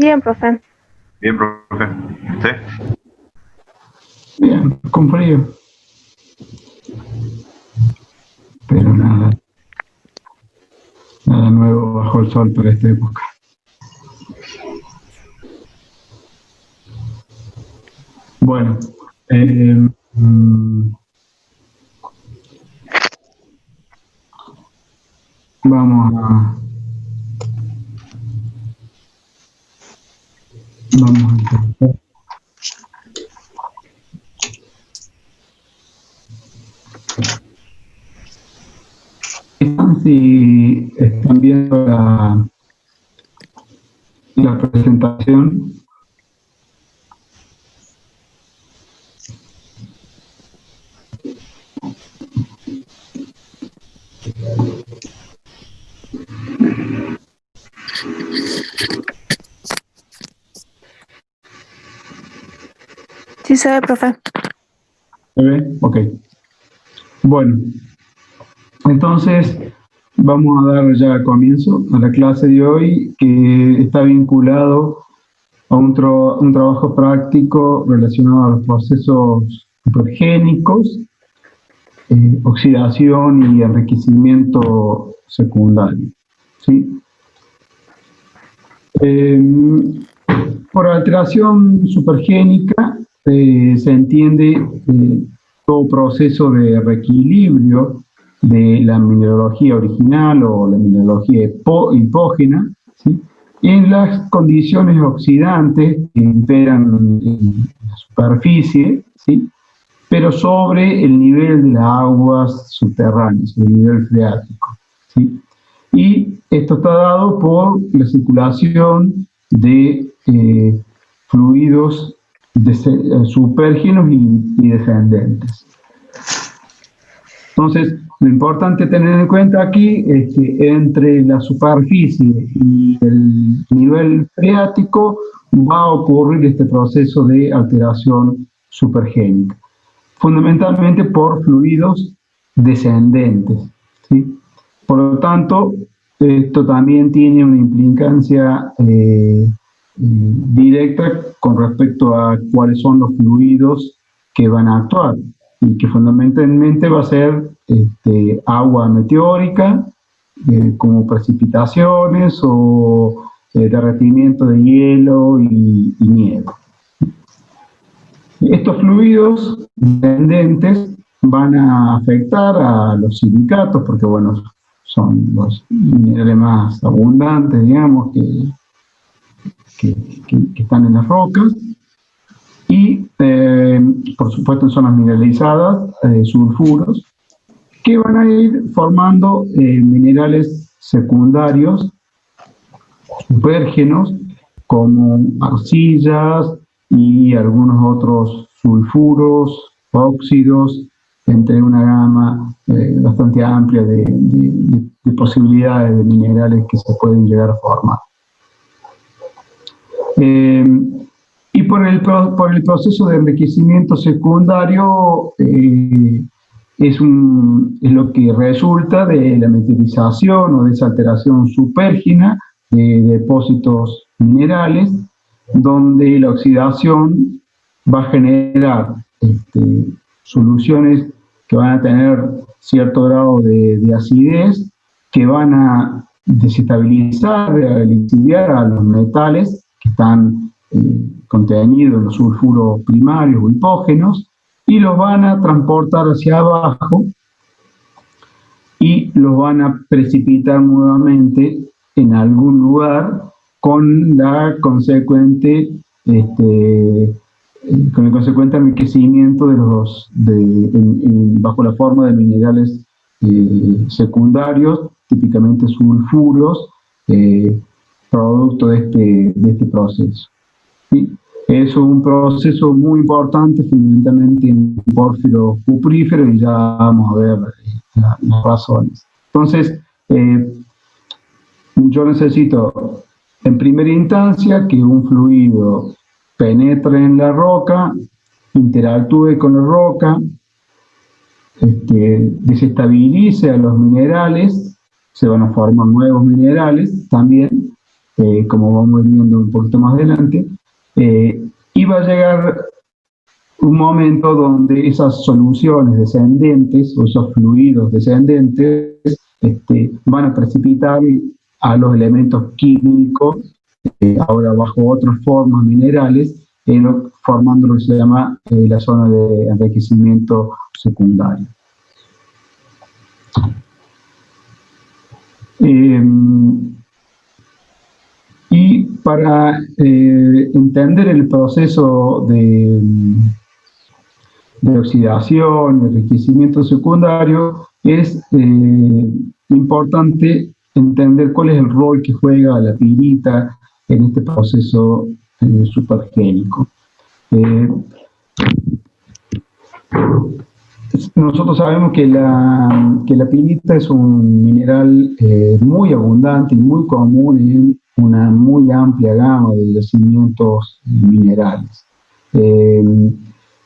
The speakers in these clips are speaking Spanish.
Bien, profe. Bien, profe. ¿Sí? Bien, con frío. Pero nada nuevo bajo el sol para esta época. Bueno, vamos a empezar. Si están viendo la presentación. Sí se ve, profe. ¿Se ve? Ok. Bueno, entonces vamos a dar ya comienzo a la clase de hoy, que está vinculado a un trabajo práctico relacionado a los procesos hipergénicos, oxidación y enriquecimiento secundario. ¿Sí? Por alteración supergénica se entiende todo proceso de reequilibrio de la mineralogía original o la mineralogía hipógena, ¿sí? En las condiciones oxidantes que imperan en la superficie, ¿sí? Pero sobre el nivel de las aguas subterráneas, el nivel freático, ¿sí? Y esto está dado por la circulación de fluidos supérgenos y descendentes. Entonces, lo importante tener en cuenta aquí es que entre la superficie y el nivel freático va a ocurrir este proceso de alteración supergénica, fundamentalmente por fluidos descendentes, ¿sí? Por lo tanto, esto también tiene una implicancia directa con respecto a cuáles son los fluidos que van a actuar, y que fundamentalmente va a ser agua meteórica, como precipitaciones o derretimiento de hielo y nieve. Estos fluidos descendentes van a afectar a los silicatos, porque bueno, son los minerales más abundantes, digamos, que están en las rocas, y por supuesto en zonas mineralizadas, sulfuros, que van a ir formando minerales secundarios, supérgenos, como arcillas y algunos otros sulfuros, óxidos, entre una gama bastante amplia de posibilidades de minerales que se pueden llegar a formar. Y por el proceso de enriquecimiento secundario es lo que resulta de la meteorización o de esa alteración supérgena de depósitos minerales, donde la oxidación va a generar soluciones que van a tener cierto grado de acidez, que van a desestabilizar, lixiviar a los metales que están contenidos en los sulfuros primarios o hipógenos, y los van a transportar hacia abajo y los van a precipitar nuevamente en algún lugar con la consecuente con el consecuente enriquecimiento bajo la forma de minerales secundarios, típicamente sulfuros, producto de este proceso. ¿Sí? Es un proceso muy importante, fundamentalmente en pórfiros cupríferos, y ya vamos a ver las razones. Entonces, yo necesito, en primera instancia, que un fluido penetre en la roca, interactúe con la roca, desestabilice a los minerales, se van a formar nuevos minerales también, como vamos viendo un poquito más adelante, iba a llegar un momento donde esas soluciones descendentes o esos fluidos descendentes van a precipitar a los elementos químicos, ahora bajo otras formas minerales, formando lo que se llama la zona de enriquecimiento secundario. Y para entender el proceso de oxidación, enriquecimiento secundario, es importante entender cuál es el rol que juega la pirita en este proceso supergénico. Nosotros sabemos que la pirita es un mineral muy abundante y muy común en una muy amplia gama de yacimientos minerales.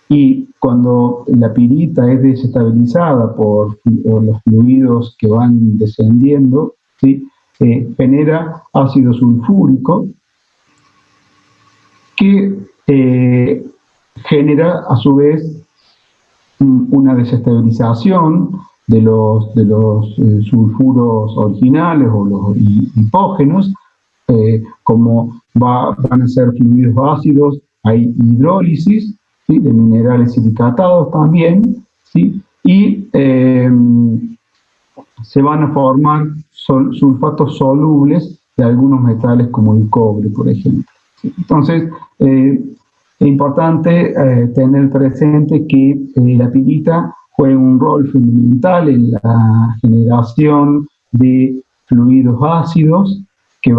Y cuando la pirita es desestabilizada por los fluidos que van descendiendo, ¿sí? Genera ácido sulfúrico que genera a su vez una desestabilización de los sulfuros originales o los hipógenos, como van a ser fluidos ácidos, hay hidrólisis, ¿sí? De minerales silicatados también, ¿sí? Y se van a formar sulfatos solubles de algunos metales como el cobre, por ejemplo. ¿Sí? Entonces, es importante tener presente que la pirita juega un rol fundamental en la generación de fluidos ácidos que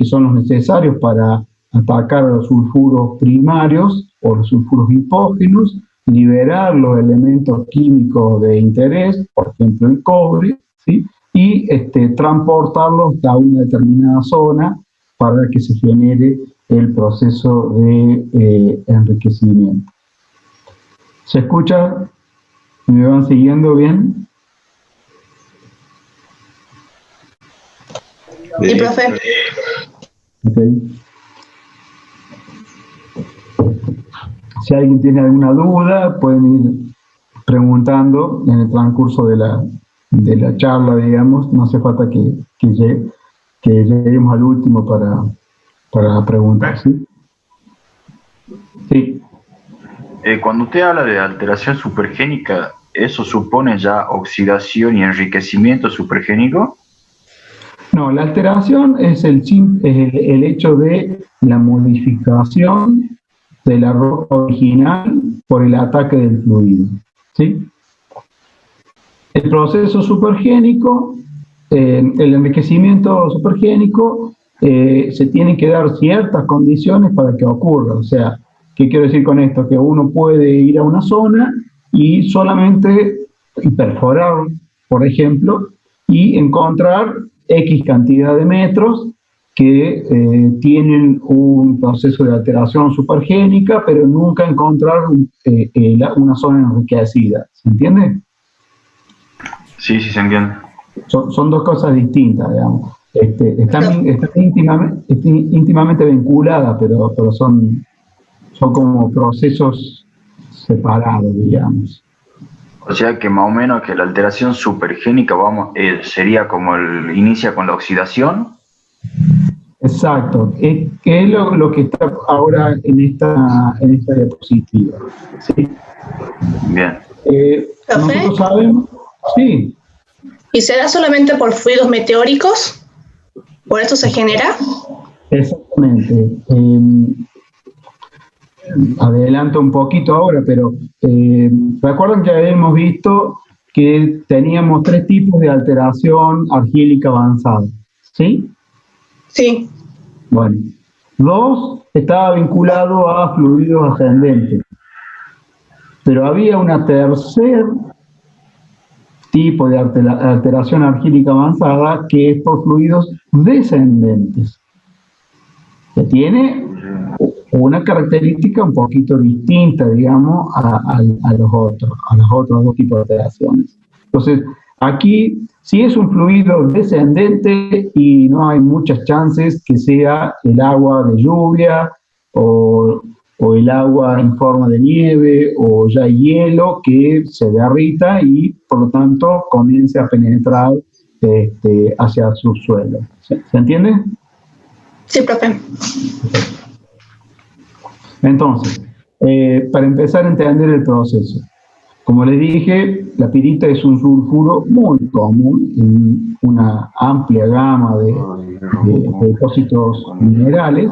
son los necesarios para atacar a los sulfuros primarios o los sulfuros hipógenos, liberar los elementos químicos de interés, por ejemplo el cobre, ¿sí? Y transportarlos a una determinada zona para que se genere el proceso de enriquecimiento. ¿Se escucha? ¿Me van siguiendo bien? Sí, profe. Okay. Si alguien tiene alguna duda, pueden ir preguntando en el transcurso de la charla, digamos. No hace falta que lleguemos al último para preguntar, ¿sí? Sí. Cuando usted habla de alteración supergénica, ¿eso supone ya oxidación y enriquecimiento supergénico? No, la alteración es el hecho de la modificación de la roca original por el ataque del fluido, ¿sí? El proceso supergénico, el enriquecimiento supergénico, se tienen que dar ciertas condiciones para que ocurra. O sea, ¿qué quiero decir con esto? Que uno puede ir a una zona y solamente perforar, por ejemplo, y encontrar X cantidad de metros que tienen un proceso de alteración supergénica, pero nunca encontrar una zona enriquecida. ¿Se entiende? Sí, se entiende. Son dos cosas distintas, digamos. Están íntimamente vinculadas, pero son como procesos separados, digamos. O sea que más o menos que la alteración supergénica sería como inicia con la oxidación. Exacto, que es lo que está ahora en esta diapositiva. ¿Sí? Bien. Nosotros sabemos, sí. ¿Y se da solamente por fluidos meteóricos? ¿Por eso se genera? Exactamente. Adelanto un poquito ahora, pero recuerdan que habíamos visto que teníamos 3 tipos de alteración argílica avanzada, ¿sí? Sí. Bueno, 2 estaba vinculado a fluidos ascendentes, pero había una tercer tipo de alteración argílica avanzada que es por fluidos descendentes, que tiene una característica un poquito distinta, digamos, a los otros 2 tipos de alteraciones. Entonces, aquí Si es un fluido descendente y no hay muchas chances que sea el agua de lluvia o el agua en forma de nieve o ya hielo que se derrita y por lo tanto comience a penetrar hacia su suelo. ¿Se entiende? Sí, profe. Entonces, para empezar a entender el proceso, como les dije, la pirita es un sulfuro muy común en una amplia gama de depósitos minerales,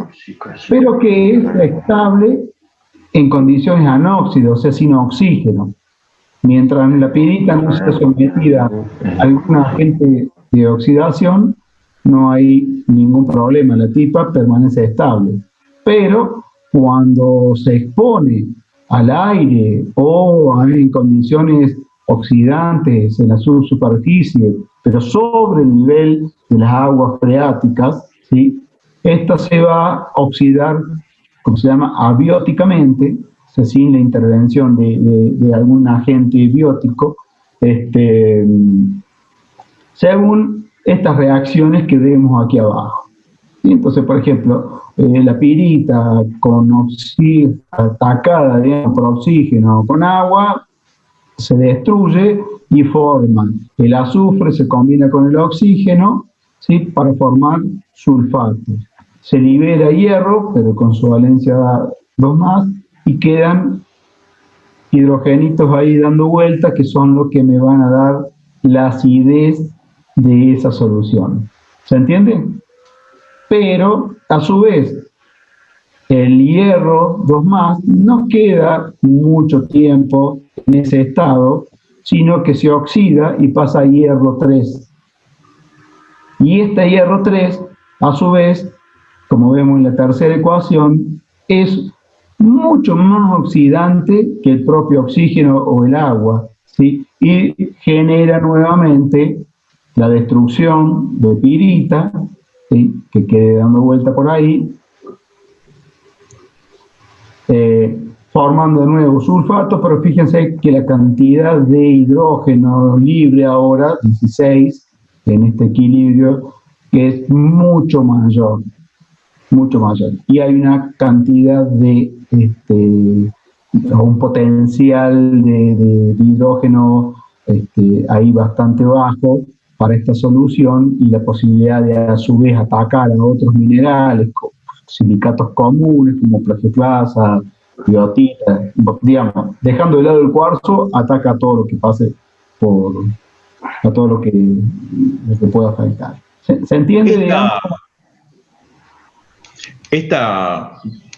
pero que es estable en condiciones anóxidas, o sea, sin oxígeno. Mientras la pirita no sea sometida a algún agente de oxidación, no hay ningún problema, la tipa permanece estable. Pero cuando se expone al aire o en condiciones oxidantes en la subsuperficie, pero sobre el nivel de las aguas freáticas, ¿sí? Esta se va a oxidar, como se llama, abióticamente, o sea, sin la intervención de algún agente biótico, según estas reacciones que vemos aquí abajo. ¿Sí? Entonces, por ejemplo, la pirita atacada, digamos, por oxígeno o con agua, se destruye y forma el azufre, se combina con el oxígeno, ¿sí? Para formar sulfatos. Se libera hierro, pero con su valencia 2+, y quedan hidrogenitos ahí dando vueltas, que son los que me van a dar la acidez de esa solución. ¿Se entiende? Pero, a su vez, el hierro 2+ no queda mucho tiempo en ese estado, sino que se oxida y pasa a hierro 3. Y este hierro 3, a su vez, como vemos en la tercera ecuación, es mucho más oxidante que el propio oxígeno o el agua, ¿sí? Y genera nuevamente la destrucción de pirita, ¿sí? Que quede dando vuelta por ahí, formando de nuevo sulfato, pero fíjense que la cantidad de hidrógeno libre ahora, 16, en este equilibrio, que es mucho mayor. Y hay una cantidad de, un potencial de hidrógeno ahí bastante bajo para esta solución y la posibilidad de a su vez atacar a otros minerales, silicatos comunes como plagioclasa, biotita, digamos, dejando de lado el cuarzo, ataca a todo lo que pase a todo lo que pueda afectar. ¿Se entiende? Esta,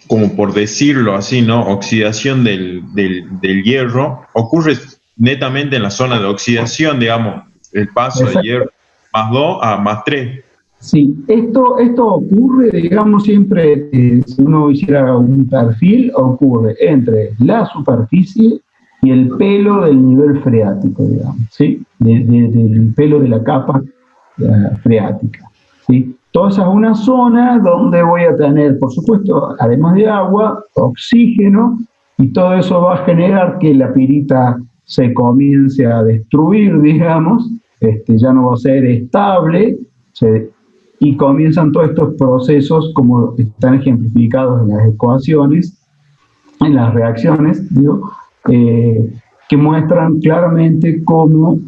como por decirlo así, ¿no? Oxidación del hierro ocurre netamente en la zona de oxidación, digamos, el paso de hierro +2 a +3. Sí, esto ocurre, digamos, siempre, si uno hiciera un perfil, ocurre entre la superficie y el pelo del nivel freático, digamos, ¿sí? Del pelo de la capa freática, ¿sí? Toda esa es una zona donde voy a tener, por supuesto, además de agua, oxígeno, y todo eso va a generar que la pirita se comience a destruir, digamos, ya no va a ser estable, y comienzan todos estos procesos como están ejemplificados en las ecuaciones, en las reacciones, digo, que muestran claramente cómo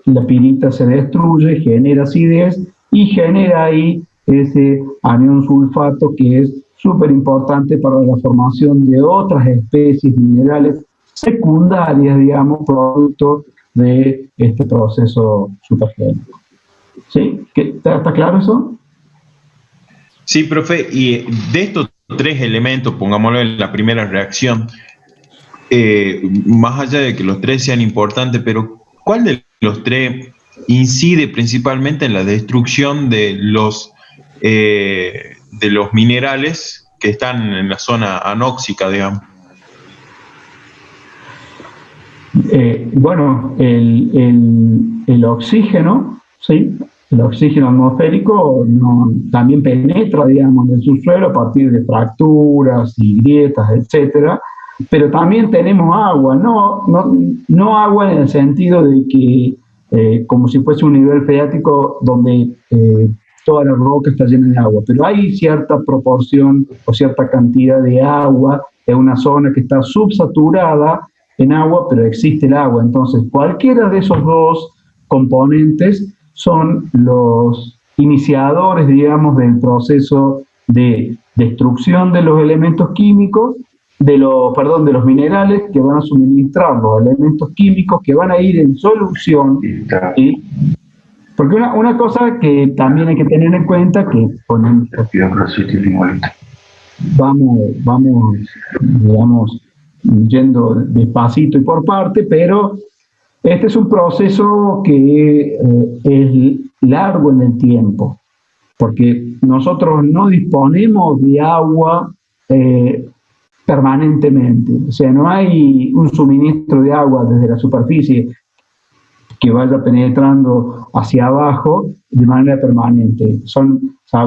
la pirita se destruye, genera acidez y genera ahí ese anión sulfato que es súper importante para la formación de otras especies minerales secundarias, digamos, producto de este proceso supergénico. ¿Sí? ¿Está claro eso? Sí, profe, y de estos 3 elementos, pongámoslo en la primera reacción, más allá de que los 3 sean importantes, pero ¿cuál de los 3 incide principalmente en la destrucción de los minerales que están en la zona anóxica, digamos? Bueno, el oxígeno, ¿sí? El oxígeno atmosférico también penetra, digamos, en el subsuelo a partir de fracturas y grietas, etcétera, pero también tenemos agua, no agua en el sentido de que como si fuese un nivel freático donde toda la roca está llena de agua, pero hay cierta proporción o cierta cantidad de agua en una zona que está subsaturada en agua, pero existe el agua. Entonces, cualquiera de esos dos componentes son los iniciadores, digamos, del proceso de destrucción de los elementos químicos, de los minerales que van a suministrar los elementos químicos que van a ir en solución, ¿sí? Porque una cosa que también hay que tener en cuenta que vamos, digamos, yendo despacito y por parte, pero este es un proceso que es largo en el tiempo, porque nosotros no disponemos de agua permanentemente, o sea, no hay un suministro de agua desde la superficie que vaya penetrando hacia abajo de manera permanente.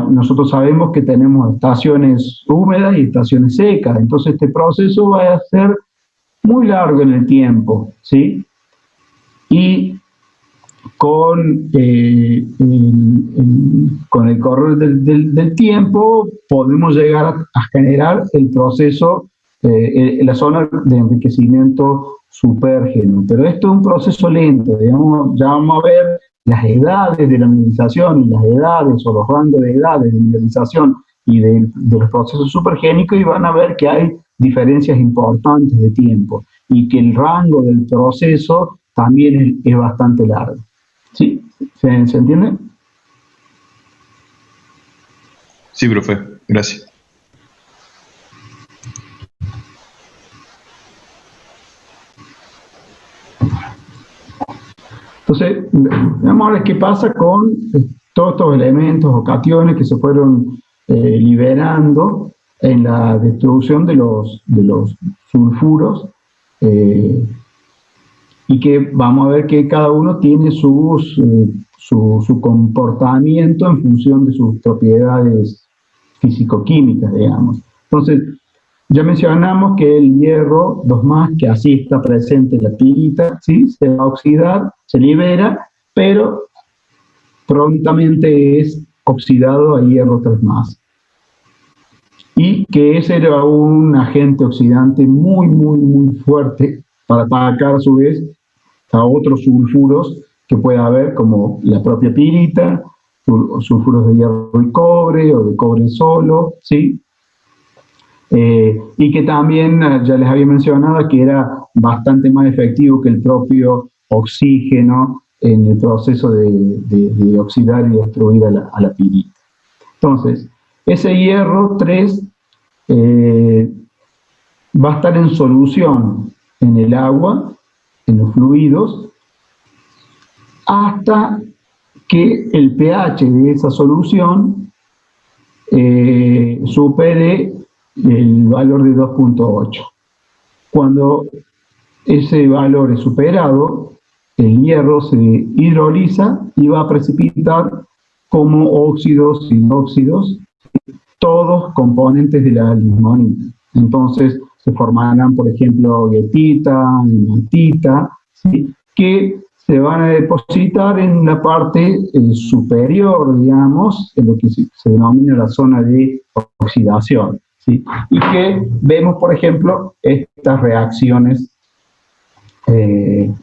Nosotros sabemos que tenemos estaciones húmedas y estaciones secas, entonces este proceso va a ser muy largo en el tiempo, ¿sí? Y con el correr del tiempo podemos llegar a generar el proceso, la zona de enriquecimiento supérgeno. Pero esto es un proceso lento, digamos, ya vamos a ver las edades de la mineralización y las edades o los rangos de edades de mineralización y de los procesos supergénicos, y van a ver que hay diferencias importantes de tiempo y que el rango del proceso también es bastante largo. ¿Sí? ¿Se entiende? Sí, profe, gracias. Entonces, vamos a ver qué pasa con todos estos elementos o cationes que se fueron liberando en la destrucción de los sulfuros, y que vamos a ver que cada uno tiene su comportamiento en función de sus propiedades físico-químicas, digamos. Entonces, ya mencionamos que el hierro 2+, que así está presente en la pirita, ¿sí? Se va a oxidar, se libera, pero prontamente es oxidado a hierro 3+. Y que ese era un agente oxidante muy, muy, muy fuerte para atacar a su vez a otros sulfuros que pueda haber, como la propia pirita, sulfuros de hierro y cobre, o de cobre solo, ¿sí? Y que también, ya les había mencionado, que era bastante más efectivo que el propio oxígeno en el proceso de oxidar y destruir a la pirita. Entonces, ese hierro 3 va a estar en solución en el agua, en los fluidos, hasta que el pH de esa solución supere el valor de 2.8. Cuando ese valor es superado, el hierro se hidroliza y va a precipitar como óxidos y óxidos, todos componentes de la limonita. Entonces se formarán, por ejemplo, goetita, hematita, ¿sí? Que se van a depositar en la parte superior, digamos, en lo que se denomina la zona de oxidación, ¿sí? Y que vemos, por ejemplo, estas reacciones que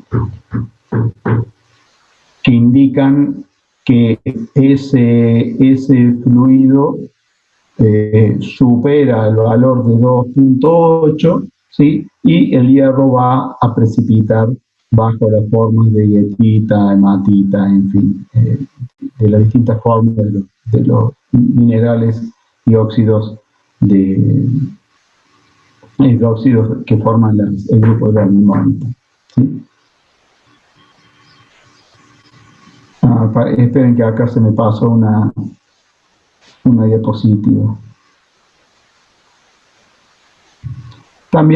indican que ese fluido supera el valor de 2.8, ¿sí? Y el hierro va a precipitar bajo las formas de goetita, hematita, en fin, de las distintas formas de los minerales y óxidos hidróxidos que forman el grupo de la limonita, ¿sí? Esperen que acá se me pasó una diapositiva. Están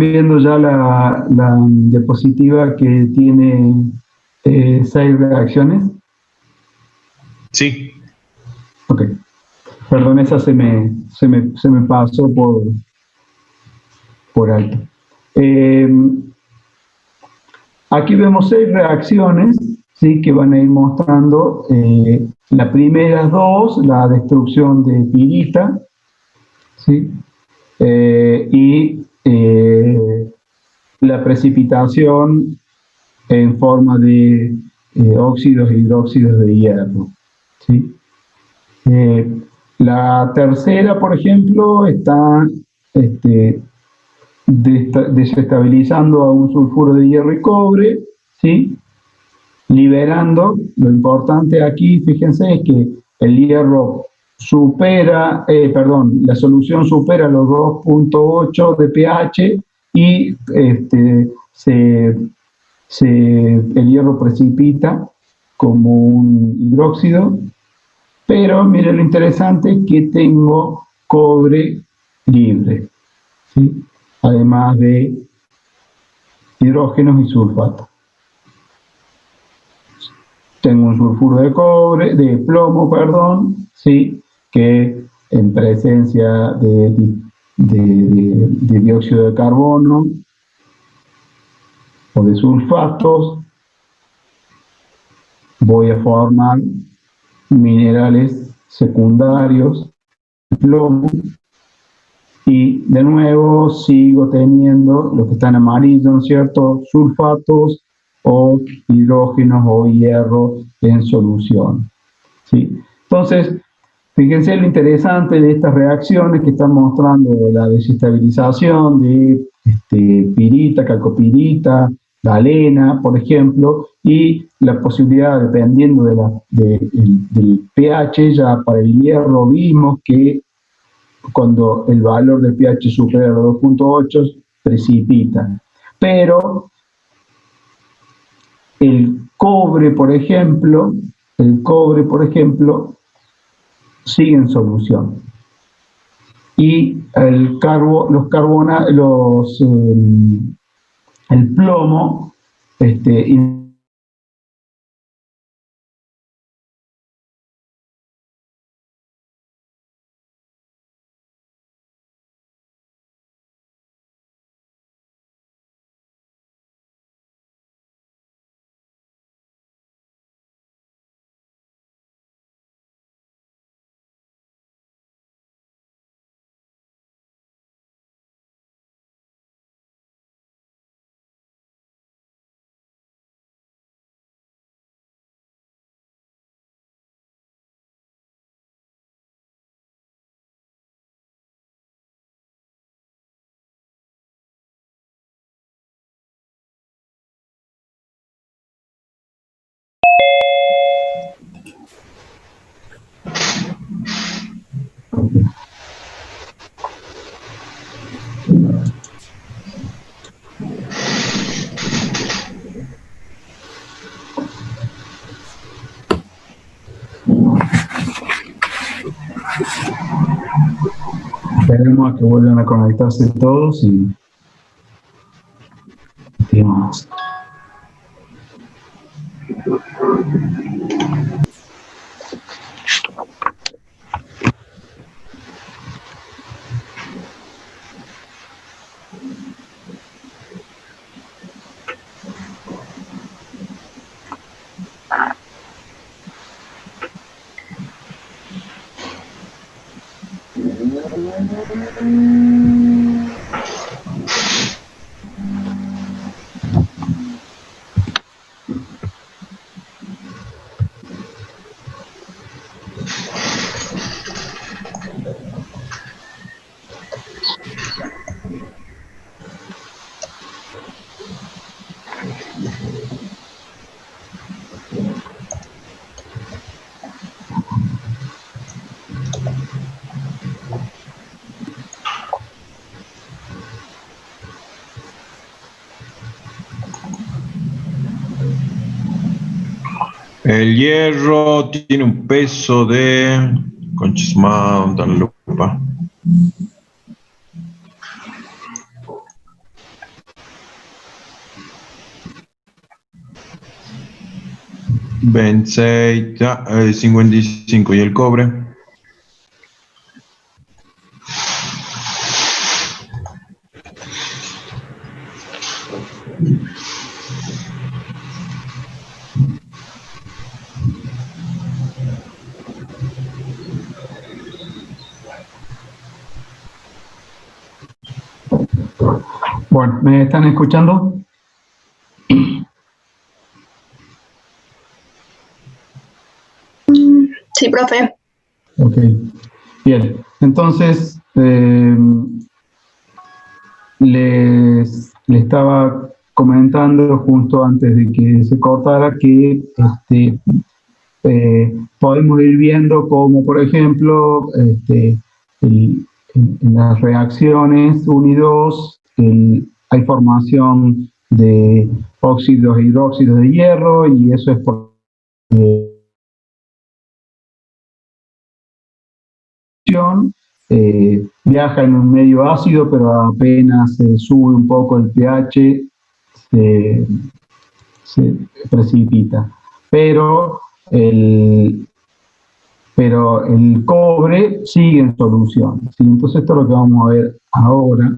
viendo ya la diapositiva que tiene 6 reacciones. Sí. Ok. Perdón, esa se me pasó por alto. Aquí vemos 6 reacciones, ¿sí?, que van a ir mostrando las primeras 2, la destrucción de pirita, ¿sí?, y la precipitación en forma de óxidos e hidróxidos de hierro, ¿sí? La tercera, por ejemplo, está desestabilizando a un sulfuro de hierro y cobre, ¿sí?, liberando. Lo importante aquí, fíjense, es que el hierro supera, la solución supera los 2.8 de pH y el hierro precipita como un hidróxido, pero miren lo interesante es que tengo cobre libre, ¿sí?, además de hidrógenos y sulfato. Tengo un sulfuro de plomo, perdón, ¿sí?, que en presencia de dióxido de carbono o de sulfatos voy a formar minerales secundarios, plomo, y de nuevo sigo teniendo lo que está en amarillo, ¿no es cierto?, sulfatos o hidrógenos o hierro en solución, ¿sí? Entonces, fíjense lo interesante de estas reacciones que están mostrando la desestabilización de pirita, calcopirita, galena, por ejemplo, y la posibilidad, dependiendo del pH, ya para el hierro vimos que cuando el valor del pH supera los 2.8 precipita. Pero el cobre, por ejemplo, sigue en solución. Y el plomo, esperemos a que vuelvan a conectarse todos y continuamos. El hierro tiene un peso de... Conchas más, ¿dónde está la lupa? ...26, 55, y el cobre. Bueno, ¿me están escuchando? Sí, profe. Ok, bien. Entonces, les estaba comentando justo antes de que se cortara que podemos ir viendo como, por ejemplo, en las reacciones 1 y 2 hay formación de óxidos e hidróxidos de hierro, y eso es por viaja en un medio ácido, pero apenas sube un poco el pH, se precipita. Pero el cobre sigue en solución, ¿sí? Entonces esto es lo que vamos a ver ahora.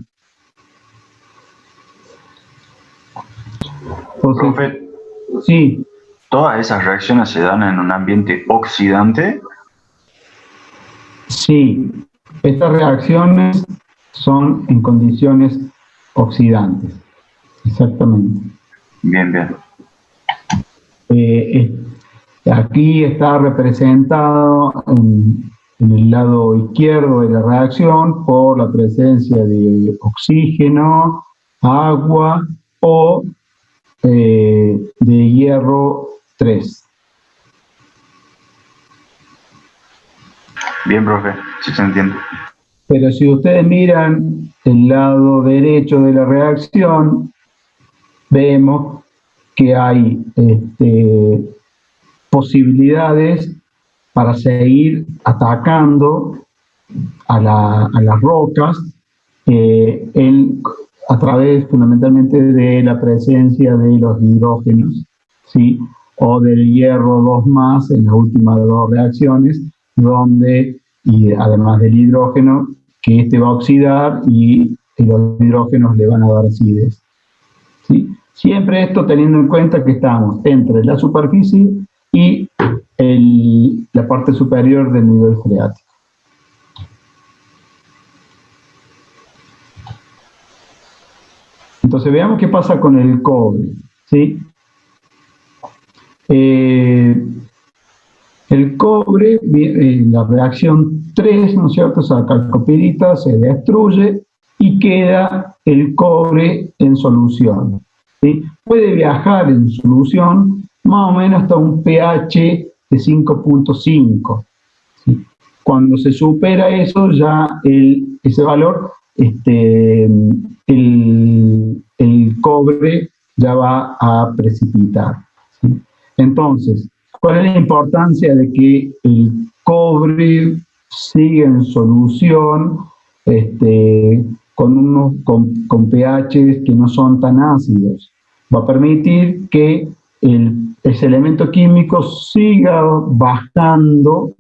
Entonces, Profe, sí, ¿todas esas reacciones se dan en un ambiente oxidante? sí, estas reacciones son en condiciones oxidantes, exactamente. Bien, bien. Aquí está representado en el lado izquierdo de la reacción por la presencia de oxígeno, agua o de hierro 3. Bien, profe, sí se entiende. Pero si ustedes miran el lado derecho de la reacción, vemos que hay posibilidades para seguir atacando a las rocas a través fundamentalmente de la presencia de los hidrógenos, ¿sí? O del hierro 2+ en las últimas 2 reacciones, donde, y además del hidrógeno, que este va a oxidar y los hidrógenos le van a dar acidez, ¿sí? Siempre esto teniendo en cuenta que estamos entre la superficie y la parte superior del nivel freático. Entonces veamos qué pasa con el cobre, ¿sí? El cobre, la reacción 3, ¿no es cierto? Esa calcopirita se destruye y queda el cobre en solución, ¿sí? Puede viajar en solución más o menos hasta un pH de 5.5. ¿Sí? Cuando se supera eso, ya ese valor, el cobre ya va a precipitar, ¿sí? Entonces, ¿cuál es la importancia de que el cobre siga en solución con pHs que no son tan ácidos? Va a permitir que ese elemento químico siga bajando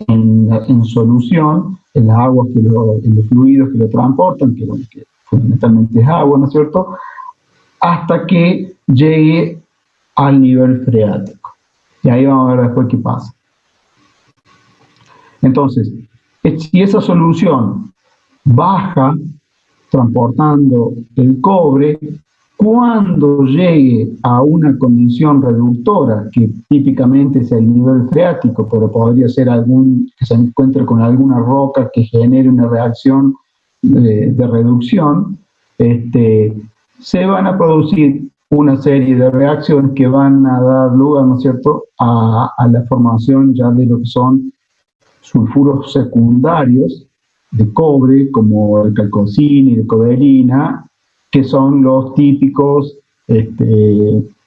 en solución en las aguas, en los fluidos que lo transportan, que fundamentalmente es agua, ¿no es cierto?, hasta que llegue al nivel freático. Y ahí vamos a ver después qué pasa. Entonces, si esa solución baja transportando el cobre, cuando llegue a una condición reductora, que típicamente es el nivel freático, pero podría ser que se encuentre con alguna roca que genere una reacción de reducción, se van a producir una serie de reacciones que van a dar lugar, ¿no es cierto?, a la formación ya de lo que son sulfuros secundarios de cobre, como el calcocina y la cobalina, que son los típicos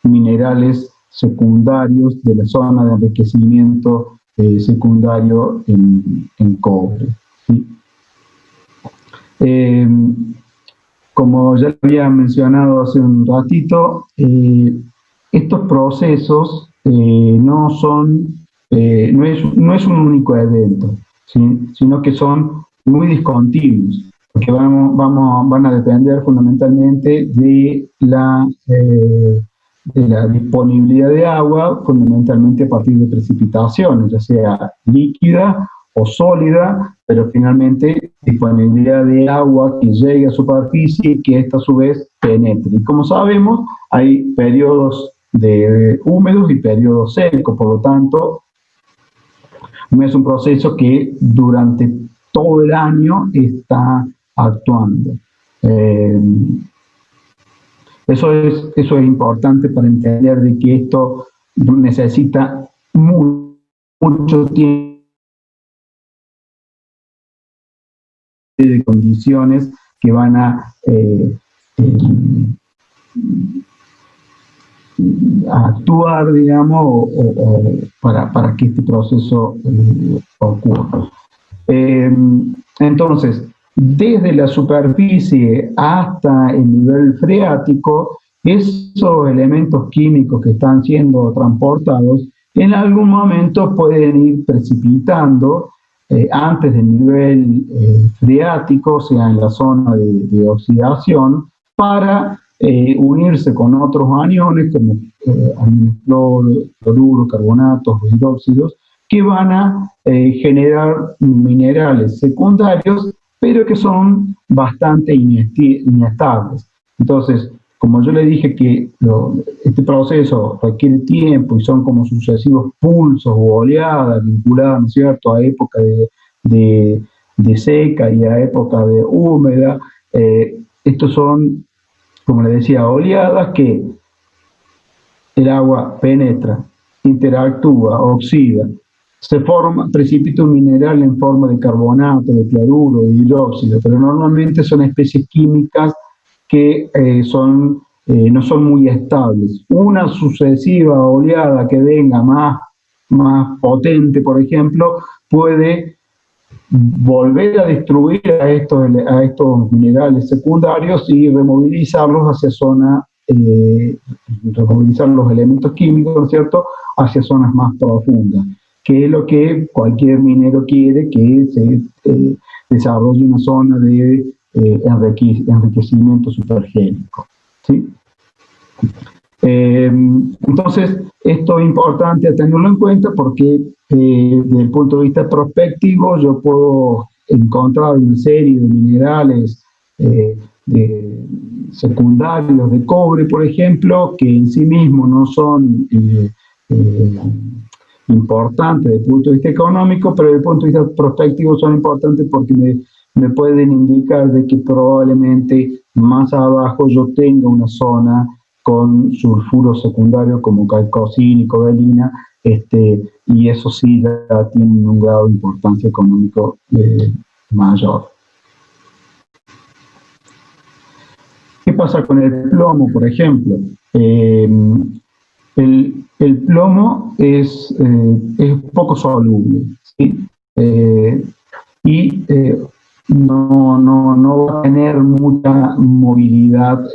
minerales secundarios de la zona de enriquecimiento secundario en cobre, ¿sí? Como ya lo había mencionado hace un ratito, estos procesos no es un único evento, ¿sí? Sino que son muy discontinuos, porque van a depender fundamentalmente de la disponibilidad de agua, fundamentalmente a partir de precipitaciones, ya sea líquida o sólida, pero finalmente disponibilidad de agua que llegue a superficie y que esta a su vez penetre. Y como sabemos, hay periodos de húmedos y periodos secos, por lo tanto, no es un proceso que durante todo el año está actuando. Eso es importante para entender de que esto necesita mucho tiempo de condiciones que van a actuar, digamos, o para que este proceso ocurra. Entonces, desde la superficie hasta el nivel freático, esos elementos químicos que están siendo transportados en algún momento pueden ir precipitando antes del nivel freático, o sea, en la zona de oxidación, para unirse con otros aniones como cloro, cloruro, carbonatos, hidróxidos, que van a generar minerales secundarios, pero que son bastante inestables. Entonces, como yo le dije que este proceso requiere tiempo y son como sucesivos pulsos o oleadas vinculadas, ¿no es cierto?, a época de seca y a época de húmeda, estos son, como le decía, oleadas que el agua penetra, interactúa, oxida, se forma, precipita un mineral en forma de carbonato, de cloruro, de hidróxido, pero normalmente son especies químicas que no son muy estables. Una sucesiva oleada que venga más potente, por ejemplo, puede volver a destruir a estos minerales secundarios y removilizarlos hacia removilizar los elementos químicos, ¿no es cierto?, hacia zonas más profundas, que es lo que cualquier minero quiere, que se desarrolle una zona de enriquecimiento supergénico, ¿sí? Entonces, esto es importante tenerlo en cuenta porque desde el punto de vista prospectivo yo puedo encontrar una serie de minerales secundarios de cobre, por ejemplo, que en sí mismos no son importantes desde el punto de vista económico, pero desde el punto de vista prospectivo son importantes porque me pueden indicar de que probablemente más abajo yo tenga una zona con sulfuros secundarios como calcosina y cobalina, y eso sí ya tiene un grado de importancia económico mayor. ¿Qué pasa con el plomo, por ejemplo? El plomo es poco soluble, ¿sí? Y no va a tener mucha movilidad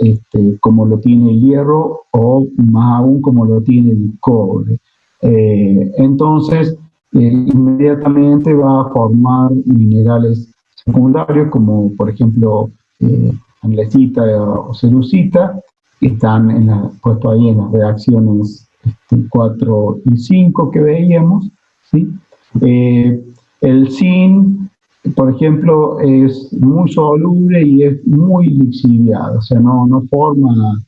como lo tiene el hierro o más aún como lo tiene el cobre. Entonces, inmediatamente va a formar minerales secundarios como, por ejemplo, andesita o cerucita, que están puesto ahí en las reacciones 4 y 5 que veíamos, ¿sí? El zinc, por ejemplo, es muy soluble y es muy lixiviado, o sea, no forma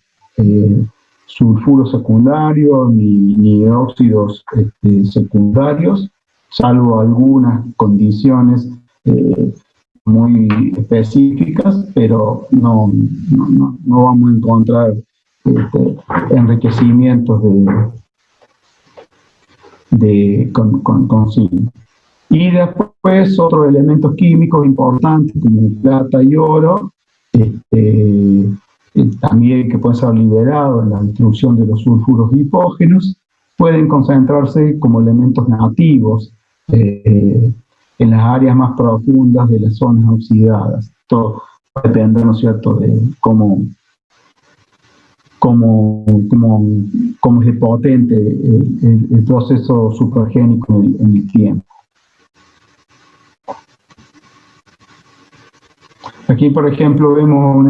sulfuros secundarios ni óxidos secundarios, salvo algunas condiciones muy específicas, pero no vamos a encontrar enriquecimientos con zinc. Y después otros elementos químicos importantes como plata y oro, también que pueden ser liberados en la destrucción de los sulfuros hipógenos, pueden concentrarse como elementos nativos en las áreas más profundas de las zonas oxidadas. Esto depende, ¿no es cierto?, de cómo es de potente el proceso supergénico en el tiempo. Aquí, por ejemplo, vemos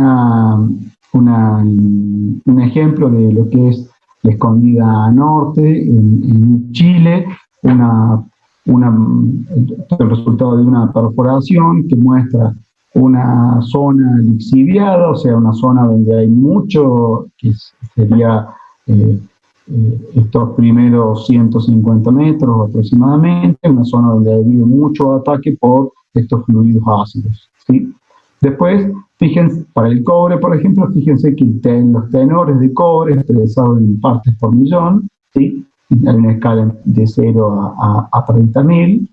un ejemplo de lo que es la Escondida Norte en Chile, una el resultado de una perforación que muestra una zona lixiviada, o sea, una zona donde hay mucho, que sería estos primeros 150 metros aproximadamente, una zona donde ha habido mucho ataque por estos fluidos ácidos, ¿sí? Después, fíjense, para el cobre, por ejemplo, fíjense que los tenores de cobre expresados en partes por millón, ¿sí? Hay una escala de 0 a 30.000.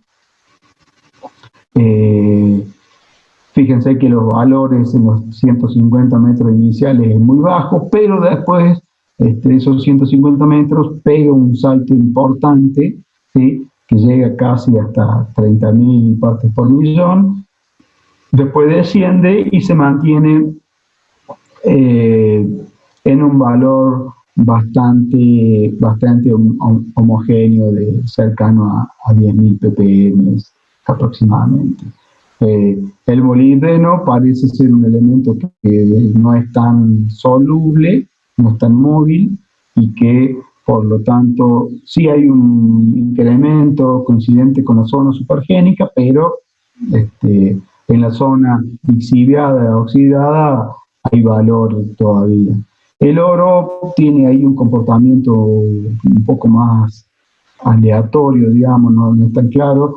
Fíjense que los valores en los 150 metros iniciales es muy bajo, pero después esos 150 metros pega un salto importante, ¿sí? Que llega casi hasta 30.000 partes por millón. Después desciende y se mantiene en un valor bastante homogéneo, cercano a 10.000 ppm aproximadamente. El molibdeno parece ser un elemento que no es tan soluble, no es tan móvil, y que por lo tanto sí hay un incremento coincidente con la zona supergénica, pero en la zona lixiviada, oxidada, hay valor todavía. El oro tiene ahí un comportamiento un poco más aleatorio, digamos, no es tan claro,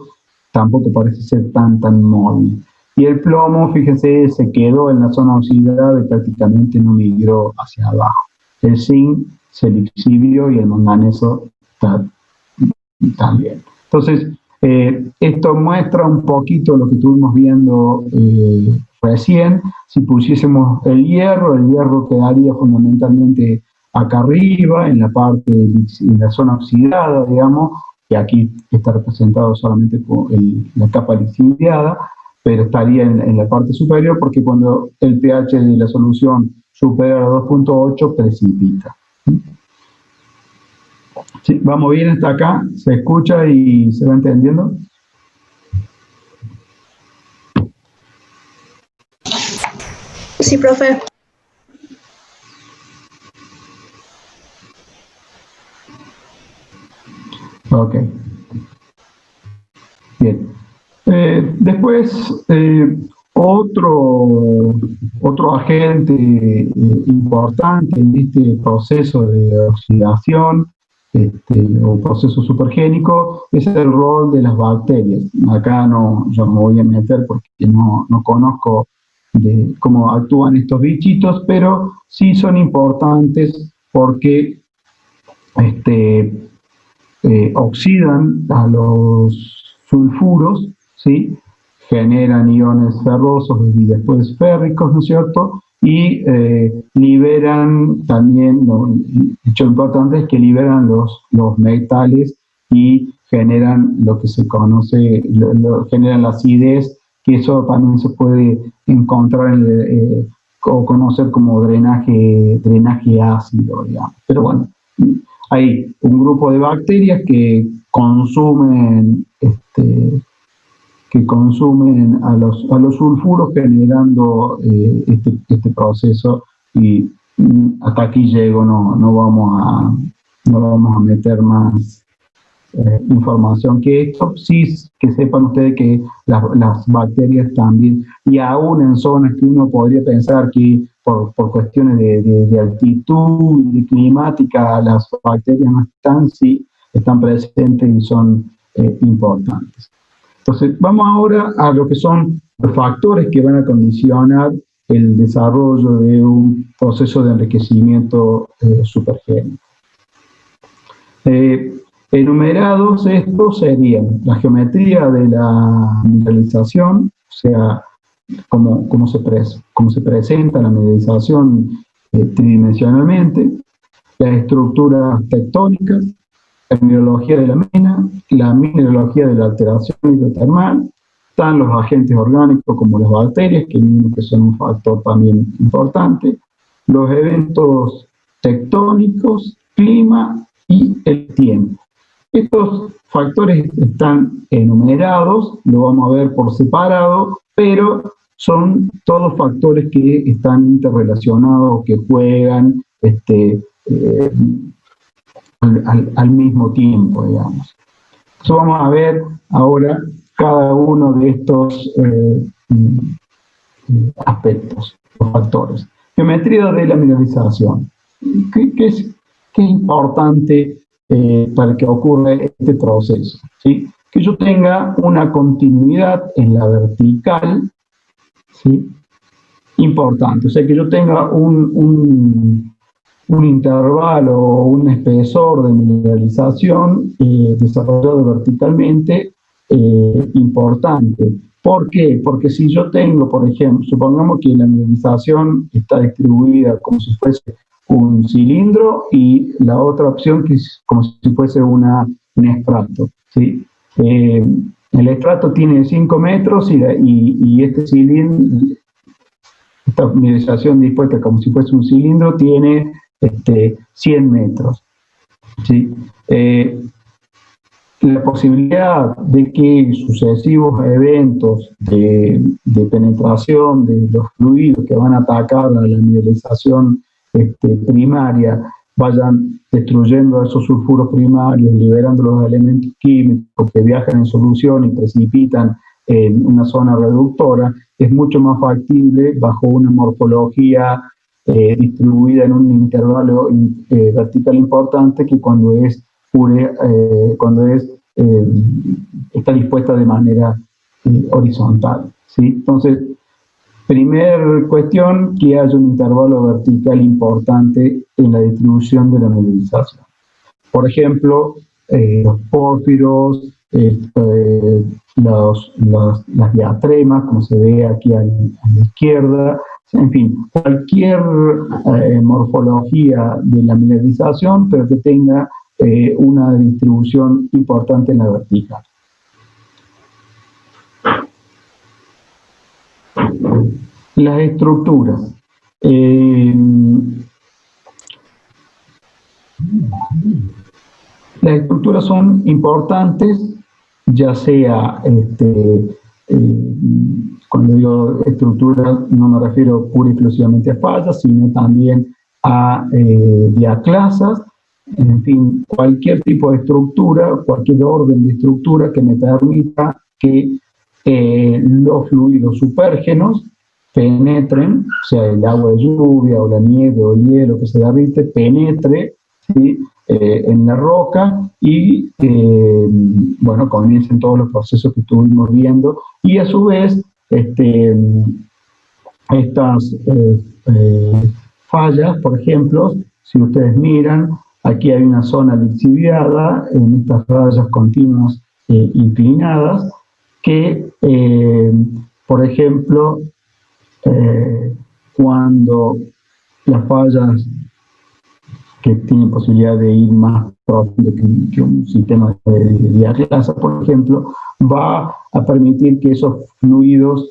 tampoco parece ser tan móvil. Y el plomo, fíjense, se quedó en la zona oxidada y prácticamente no migró hacia abajo. El zinc se lixivió y el manganeso también. Entonces, esto muestra un poquito lo que estuvimos viendo recién. Si pusiésemos el hierro quedaría fundamentalmente acá arriba, en la zona oxidada, digamos, que aquí está representado solamente por la capa lixiviada, pero estaría en la parte superior, porque cuando el pH de la solución supera a 2.8 precipita. ¿Sí? ¿Vamos bien hasta acá? ¿Se escucha y se va entendiendo? Sí, profe. Ok. Bien. Después, otro agente importante en este proceso de oxidación o proceso supergénico es el rol de las bacterias. Acá yo me voy a meter porque no conozco de cómo actúan estos bichitos, pero sí son importantes porque oxidan a los sulfuros, ¿sí? Generan iones ferrosos y después férricos, ¿no es cierto? Y liberan también, el hecho importante es que liberan los metales y generan lo que se conoce, generan la acidez, que eso también se puede encontrar o conocer como drenaje ácido, digamos. Pero bueno, hay un grupo de bacterias que consumen a los sulfuros, generando este proceso, y hasta aquí llego, no vamos a meter más información que esto. Sí, que sepan ustedes que las bacterias también, y aún en zonas que uno podría pensar que por cuestiones de altitud y de climática las bacterias no están, sí están presentes y son importantes. Entonces, vamos ahora a lo que son los factores que van a condicionar el desarrollo de un proceso de enriquecimiento supergénico. Enumerados estos serían la geometría de la mineralización, o sea, cómo se presenta la mineralización tridimensionalmente, las estructuras tectónicas, la mineralogía de la mina, la mineralogía de la alteración hidrotermal, están los agentes orgánicos como las bacterias, que son un factor también importante, los eventos tectónicos, clima y el tiempo. Estos factores están enumerados, lo vamos a ver por separado, pero son todos factores que están interrelacionados, que juegan al mismo tiempo, digamos. Entonces vamos a ver ahora cada uno de estos aspectos, los factores. Geometría de la mineralización. ¿Qué es importante para que ocurra este proceso? ¿Sí? Que yo tenga una continuidad en la vertical, ¿sí? Importante, o sea, que yo tenga un intervalo o un espesor de mineralización desarrollado verticalmente importante. ¿Por qué? Porque si yo tengo, por ejemplo, supongamos que la mineralización está distribuida como si fuese un cilindro y la otra opción que es como si fuese un estrato, ¿sí? El estrato tiene 5 metros y este cilindro, esta mineralización dispuesta como si fuese un cilindro, tiene 100 metros. ¿Sí? La posibilidad de que sucesivos eventos de penetración de los fluidos que van a atacar a la mineralización primaria vayan destruyendo esos sulfuros primarios, liberando los elementos químicos que viajan en solución y precipitan en una zona reductora, es mucho más factible bajo una morfología distribuida en un intervalo vertical importante que cuando está dispuesta de manera horizontal, ¿sí? Entonces, primer cuestión, que haya un intervalo vertical importante en la distribución de la mineralización. Por ejemplo, los pórfiros, las diatremas, como se ve aquí a la izquierda, en fin, cualquier morfología de la mineralización, pero que tenga una distribución importante en la vertical. Las estructuras. Las estructuras son importantes, ya sea, cuando digo estructura no me refiero pura y exclusivamente a fallas, sino también a diaclasas, en fin, cualquier tipo de estructura, cualquier orden de estructura que me permita que los fluidos supérgenos penetren, o sea, el agua de lluvia o la nieve o el hielo que se derrite, penetre, ¿sí? En la roca y, bueno, comiencen todos los procesos que estuvimos viendo y a su vez estas fallas, por ejemplo, si ustedes miran, aquí hay una zona lixiviada en estas rayas continuas inclinadas que, por ejemplo, cuando las fallas que tienen posibilidad de ir más profundo que un sistema de diaclasa, por ejemplo, va a permitir que esos fluidos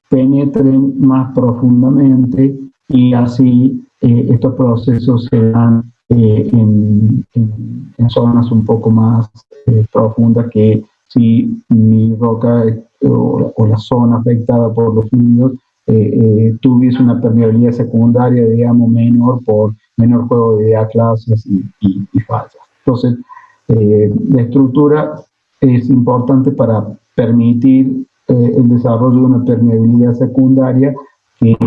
penetren más profundamente y así estos procesos se dan en zonas un poco más profundas que si mi roca o la zona afectada por los fluidos tuviese una permeabilidad secundaria, digamos, menor juego de diaclasas y fallas. Entonces, la estructura es importante para permitir el desarrollo de una permeabilidad secundaria que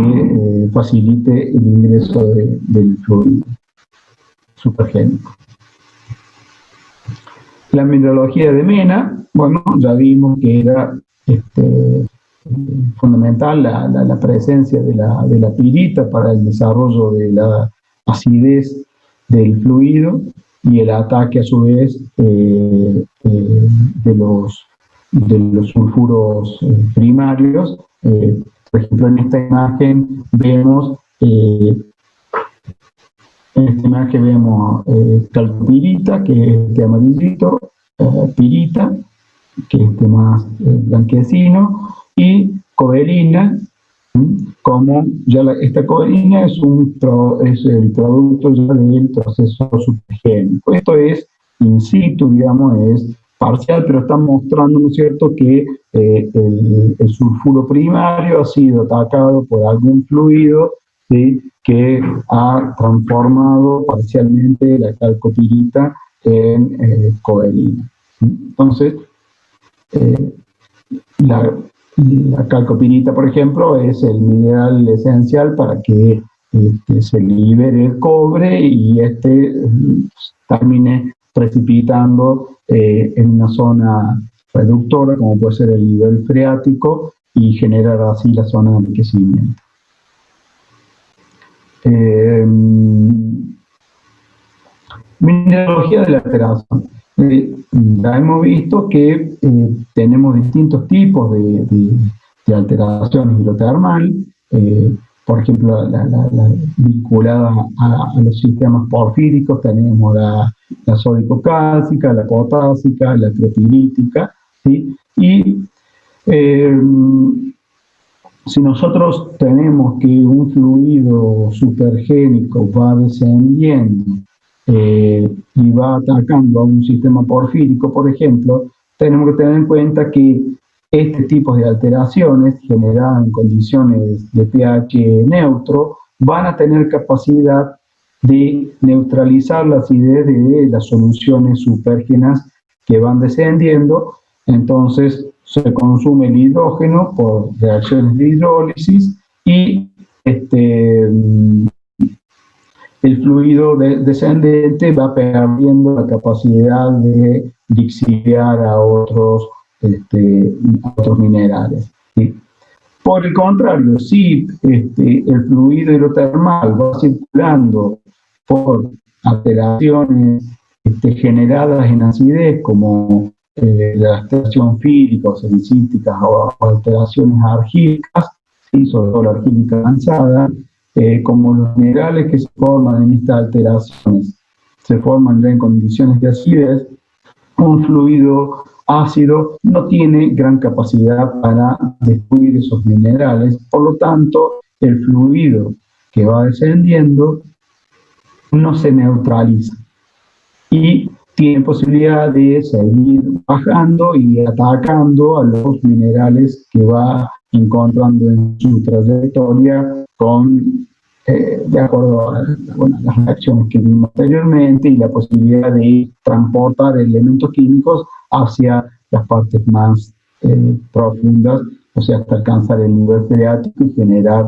facilite el ingreso del fluido supergénico. La mineralogía de Mena, bueno, ya vimos que era fundamental la presencia de la pirita para el desarrollo de la acidez del fluido y el ataque a su vez de los sulfuros primarios. Por ejemplo, en esta imagen vemos calcopirita, que es este amarillito, pirita, que es este más blanquecino, y cobalina, como ya esta cobalina es el producto ya del proceso supergénico. Esto es in situ, digamos, es parcial, pero está mostrando, ¿no es cierto?, que el sulfuro primario ha sido atacado por algún fluido, ¿sí?, que ha transformado parcialmente la calcopirita en cobalina. Entonces, la calcopirita, por ejemplo, es el mineral esencial para que se libere el cobre y termine precipitando en una zona reductora, como puede ser el nivel freático, y generar así la zona de enriquecimiento. Mineralogía de la alteración. Ya hemos visto que tenemos distintos tipos de alteración hidrotermal, por ejemplo, la vinculada a los sistemas porfíricos tenemos la sódico-cálcica, la potásica, la trotilítica, ¿sí? Y si nosotros tenemos que un fluido supergénico va descendiendo y va atacando a un sistema porfírico, por ejemplo, tenemos que tener en cuenta que este tipo de alteraciones generadas en condiciones de pH neutro van a tener capacidad de neutralizar la acidez de las soluciones supergénicas que van descendiendo. Entonces se consume el hidrógeno por reacciones de hidrólisis y el fluido descendente va perdiendo la capacidad de lixiviar a otros minerales, ¿sí? Por el contrario, si el fluido hidrotermal va circulando por alteraciones generadas en acidez, como la alteración fílica o salicítica o alteraciones argílicas, ¿sí? Sobre todo la argílica avanzada, como los minerales que se forman en estas alteraciones se forman ya en condiciones de acidez, un fluido ácido no tiene gran capacidad para destruir esos minerales, por lo tanto el fluido que va descendiendo no se neutraliza y tiene posibilidad de seguir bajando y atacando a los minerales que va encontrando en su trayectoria de acuerdo a las reacciones que vimos anteriormente y la posibilidad de transportar elementos químicos hacia las partes más profundas, o sea, hasta alcanzar el nivel freático y generar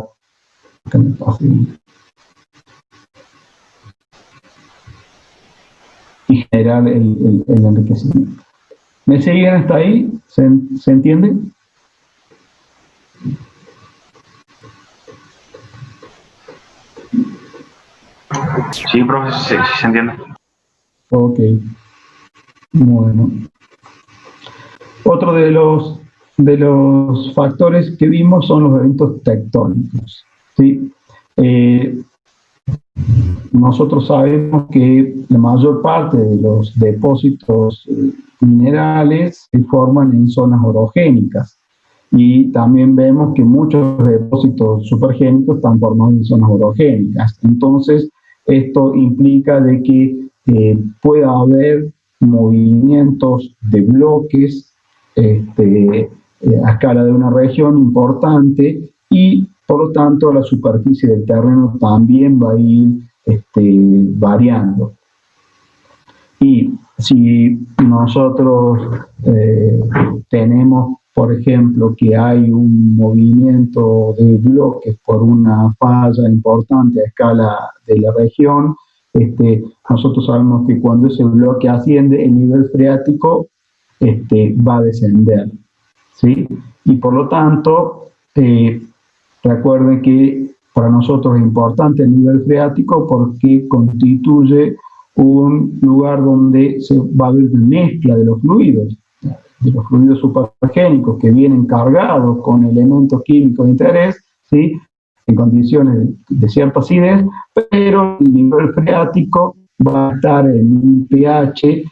el enriquecimiento. ¿Me siguen hasta ahí? ¿Se entiende? Sí, profesor, sí, se entiende. Ok. Bueno. Otro de los factores que vimos son los eventos tectónicos, ¿sí? Nosotros sabemos que la mayor parte de los depósitos minerales se forman en zonas orogénicas y también vemos que muchos depósitos supergénicos están formados en zonas orogénicas. Entonces, esto implica de que pueda haber movimientos de bloques a escala de una región importante y, por lo tanto, la superficie del terreno también va a ir variando. Y si nosotros tenemos, por ejemplo, que hay un movimiento de bloques por una falla importante a escala de la región, nosotros sabemos que cuando ese bloque asciende, el nivel freático va a descender, ¿sí? Y por lo tanto, recuerden que para nosotros es importante el nivel freático porque constituye un lugar donde se va a haber mezcla de los fluidos supergénicos que vienen cargados con elementos químicos de interés, ¿sí? En condiciones de cierta acidez, pero el nivel freático va a estar en un pH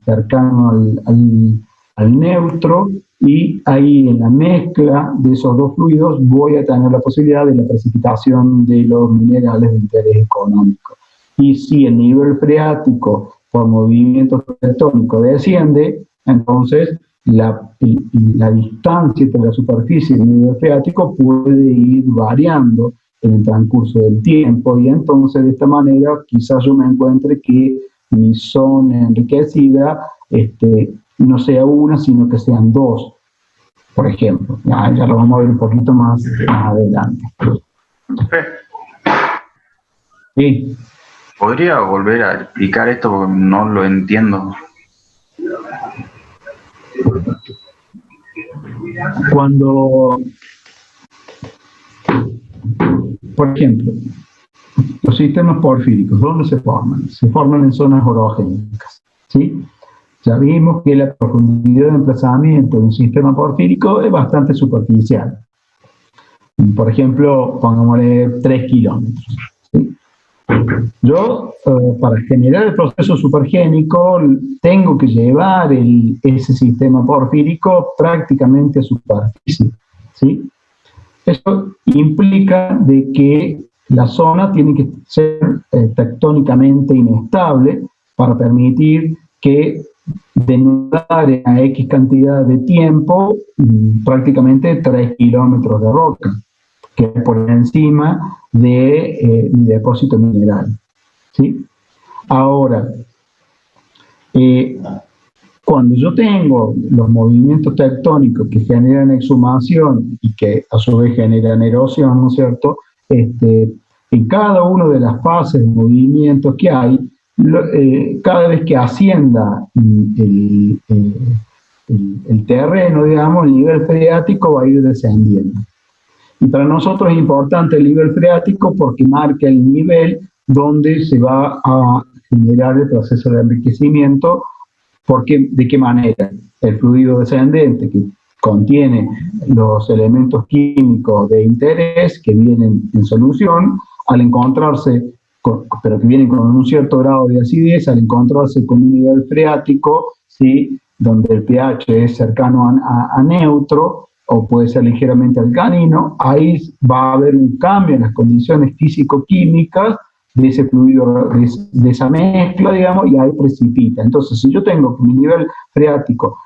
cercano al neutro, y ahí en la mezcla de esos dos fluidos voy a tener la posibilidad de la precipitación de los minerales de interés económico. Y si el nivel freático por movimiento tectónico desciende, entonces la distancia entre la superficie y el nivel freático puede ir variando en el transcurso del tiempo, y entonces de esta manera quizás yo me encuentre que mi zona enriquecida no sea una, sino que sean dos, por ejemplo. Ya lo vamos a ver un poquito más adelante. Sí. ¿Podría volver a explicar esto porque no lo entiendo? Cuando, por ejemplo, los sistemas porfíricos, ¿dónde se forman? Se forman en zonas orogénicas, ¿sí? Ya vimos que la profundidad de emplazamiento de un sistema porfírico es bastante superficial. Por ejemplo, pongámosle 3 kilómetros, ¿sí? Yo, para generar el proceso supergénico, tengo que llevar ese sistema porfírico prácticamente a superficie, ¿sí? Eso implica de que la zona tiene que ser tectónicamente inestable para permitir que denudar en a X cantidad de tiempo prácticamente 3 kilómetros de roca, que es por encima de mi depósito mineral, ¿sí? Ahora, cuando yo tengo los movimientos tectónicos que generan exhumación y que a su vez generan erosión, ¿no es cierto? En cada una de las fases de movimiento que hay, cada vez que ascienda el terreno, digamos, el nivel freático va a ir descendiendo. Y para nosotros es importante el nivel freático porque marca el nivel donde se va a generar el proceso de enriquecimiento. Porque, ¿de qué manera? El fluido descendente que contiene los elementos químicos de interés que vienen en solución, al encontrarse, pero que vienen con un cierto grado de acidez, al encontrarse con un nivel freático, ¿sí? Donde el pH es cercano a neutro, o puede ser ligeramente alcalino, ahí va a haber un cambio en las condiciones físico-químicas de ese fluido, de esa mezcla, digamos, y ahí precipita. Entonces, si yo tengo mi nivel freático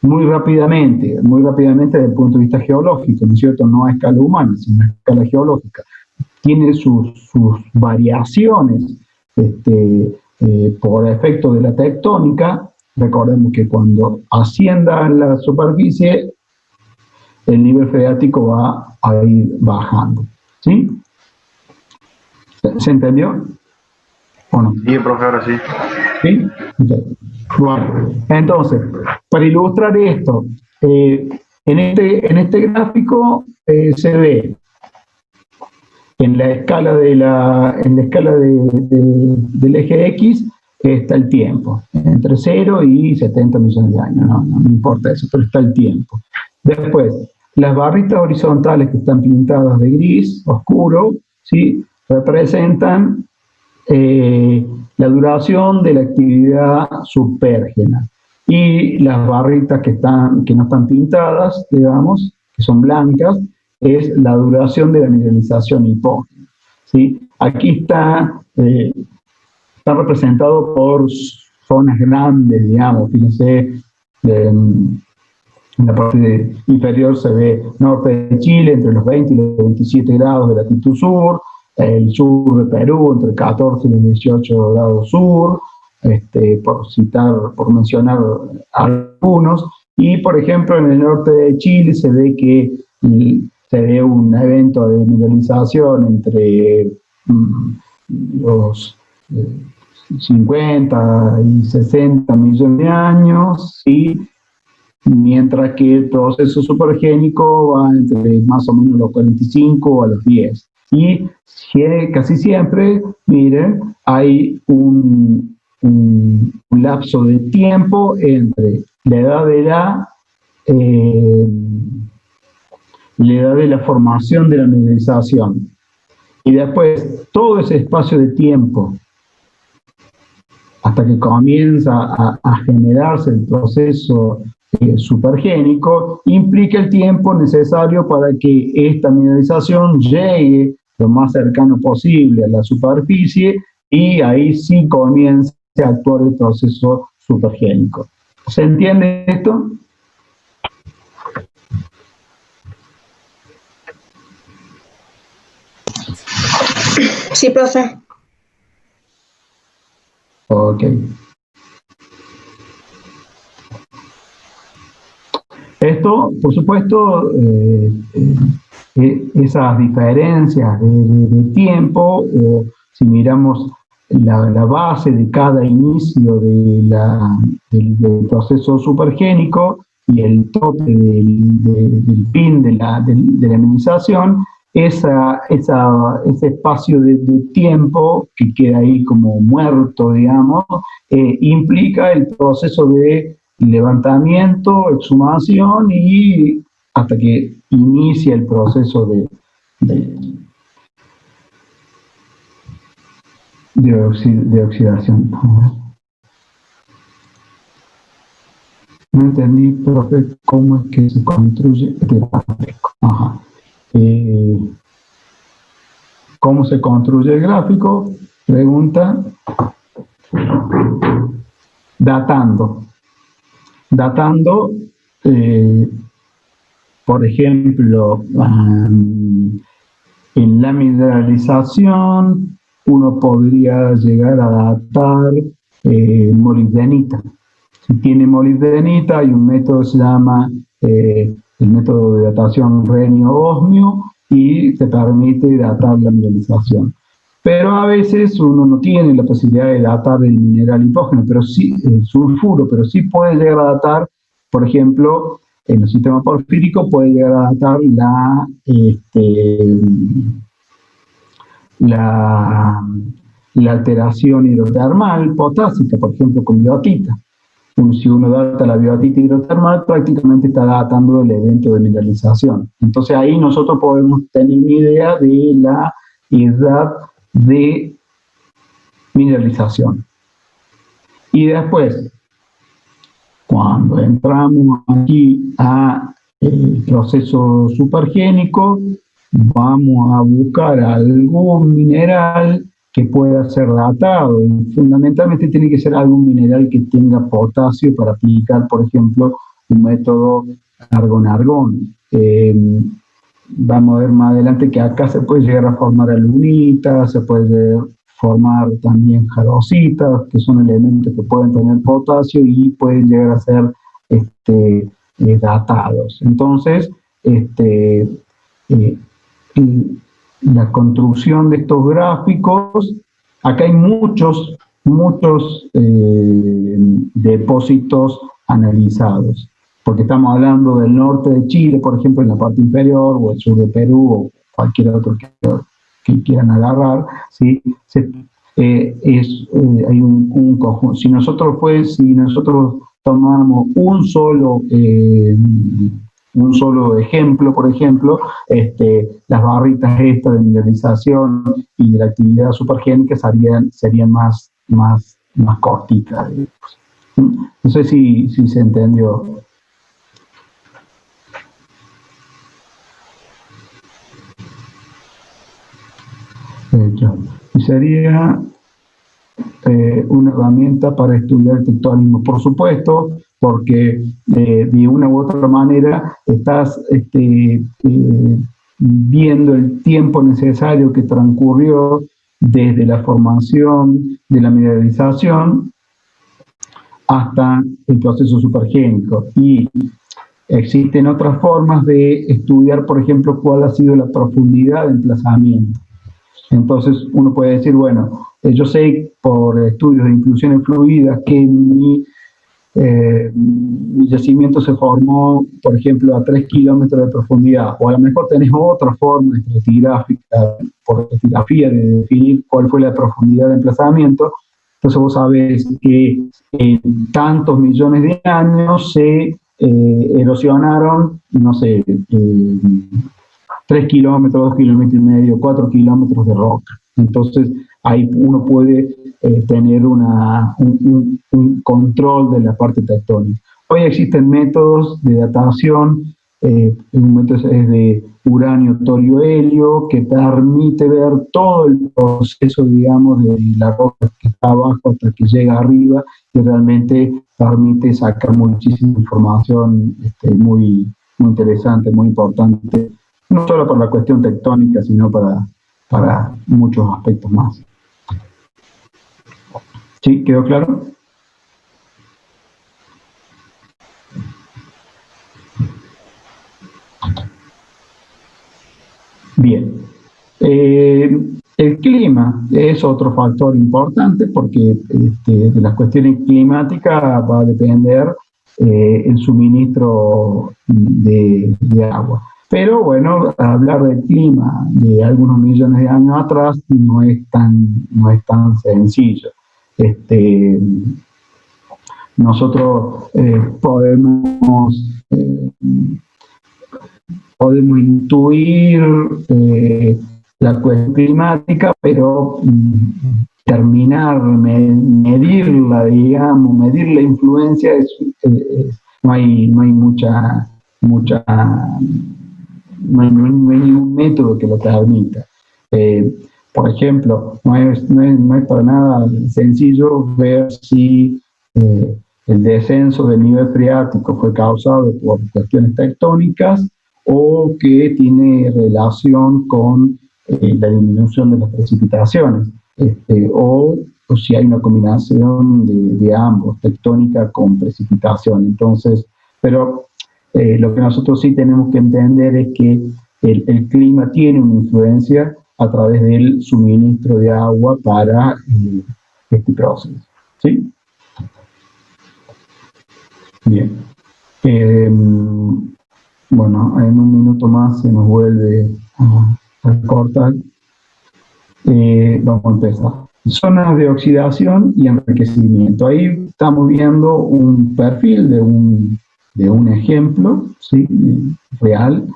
muy rápidamente desde el punto de vista geológico, ¿no es cierto?, no a escala humana, sino a escala geológica, tiene sus variaciones por efecto de la tectónica. Recordemos que cuando ascienda a la superficie, el nivel freático va a ir bajando, ¿sí? ¿Se entendió? ¿O no? Sí, profe, ahora sí. ¿Sí? Okay. Bueno, entonces, para ilustrar esto, en este gráfico se ve en la escala del eje X está el tiempo, entre 0 y 70 millones de años, no importa eso, pero está el tiempo. Después, las barritas horizontales que están pintadas de gris oscuro, ¿sí?, representan la duración de la actividad supérgena. Y las barritas que no están pintadas, digamos, que son blancas, es la duración de la mineralización hipógena, ¿sí? Aquí está representado por zonas grandes, digamos, fíjense, en la parte inferior se ve norte de Chile entre los 20 y los 27 grados de latitud sur, el sur de Perú entre 14 y los 18 grados sur, por mencionar algunos, y por ejemplo en el norte de Chile se ve un evento de mineralización entre los 50 y 60 millones de años, ¿sí?, mientras que el proceso supergénico va entre más o menos los 45 a los 10. Y casi siempre, miren, hay un lapso de tiempo entre la edad de la formación de la mineralización y después todo ese espacio de tiempo hasta que comienza a generarse el proceso supergénico, implica el tiempo necesario para que esta mineralización llegue lo más cercano posible a la superficie y ahí sí comienza a actuar el proceso supergénico. ¿Se entiende esto? Sí, profe. Ok. Esto, por supuesto, esas diferencias de tiempo, o si miramos la base de cada inicio del proceso supergénico y el tope del fin de la inmunización, ese espacio de tiempo que queda ahí como muerto, digamos, implica el proceso de levantamiento, exhumación y hasta que inicia el proceso de oxidación. No entendí, profe, cómo es que se construye este gráfico. Ajá. ¿Cómo se construye el gráfico? Pregunta. Datando. Datando, por ejemplo, en la mineralización uno podría llegar a datar molibdenita. Si tiene molibdenita, hay un método que se llama el método de datación renio-osmio y te permite datar la mineralización. Pero a veces uno no tiene la posibilidad de datar el mineral hipógeno, pero sí el sulfuro, pero sí puede llegar a datar, por ejemplo, en el sistema porfírico puede llegar a datar la alteración hidrotermal potásica, por ejemplo, con biotita. Si uno data la biotita hidrotermal, prácticamente está datando el evento de mineralización. Entonces ahí nosotros podemos tener una idea de la edad de mineralización. Y después, cuando entramos aquí a el proceso supergénico, vamos a buscar algún mineral que pueda ser datado. Y fundamentalmente tiene que ser algún mineral que tenga potasio para aplicar, por ejemplo, un método argon-argón. Vamos a ver más adelante que acá se puede llegar a formar alunita, se puede formar también jarositas, que son elementos que pueden tener potasio y pueden llegar a ser datados. Entonces, la construcción de estos gráficos, acá hay muchos depósitos analizados, porque estamos hablando del norte de Chile, por ejemplo, en la parte inferior, o el sur de Perú, o cualquier otro que quieran agarrar, ¿sí? Hay un conjunto. Si nosotros tomáramos un solo ejemplo, por ejemplo, las barritas estas de mineralización y de la actividad supergénica serían más cortitas. No sé si se entendió. Y sería una herramienta para estudiar el tectónico, por supuesto, porque de una u otra manera estás viendo el tiempo necesario que transcurrió desde la formación de la mineralización hasta el proceso supergénico. Y existen otras formas de estudiar, por ejemplo, cuál ha sido la profundidad de emplazamiento. Entonces uno puede decir, bueno, yo sé por estudios de inclusiones fluidas que mi yacimiento se formó, por ejemplo, a 3 kilómetros de profundidad, o a lo mejor tenés otra forma estratigráfica, por estratigrafía, de definir cuál fue la profundidad de emplazamiento. Entonces vos sabés que en tantos millones de años se erosionaron, no sé, 3 kilómetros, 2 kilómetros y medio, 4 kilómetros de roca. Entonces, ahí uno puede tener un control de la parte tectónica. Hoy existen métodos de datación, un método es de uranio, torio, helio, que permite ver todo el proceso, digamos, de la roca que está abajo hasta que llega arriba, y realmente permite sacar muchísima información muy interesante, muy importante, no solo por la cuestión tectónica, sino para muchos aspectos más. ¿Sí? ¿Quedó claro? Bien. El clima es otro factor importante porque de las cuestiones climáticas va a depender el suministro de agua. Pero bueno, hablar del clima de algunos millones de años atrás no es tan sencillo. Nosotros podemos intuir la cuestión climática, pero medirla, digamos, medir la influencia, no hay ningún método que lo permita. Por ejemplo, no es para nada sencillo ver si el descenso del nivel freático fue causado por cuestiones tectónicas o que tiene relación con la disminución de las precipitaciones, o si hay una combinación de ambos, tectónica con precipitación. Entonces, pero lo que nosotros sí tenemos que entender es que el clima tiene una influencia a través del suministro de agua para este proceso. ¿Sí? Bien. Bueno, en un minuto más se nos vuelve a cortar. Vamos a empezar. Zonas de oxidación y enriquecimiento. Ahí estamos viendo un perfil de un ejemplo, ¿sí? Real,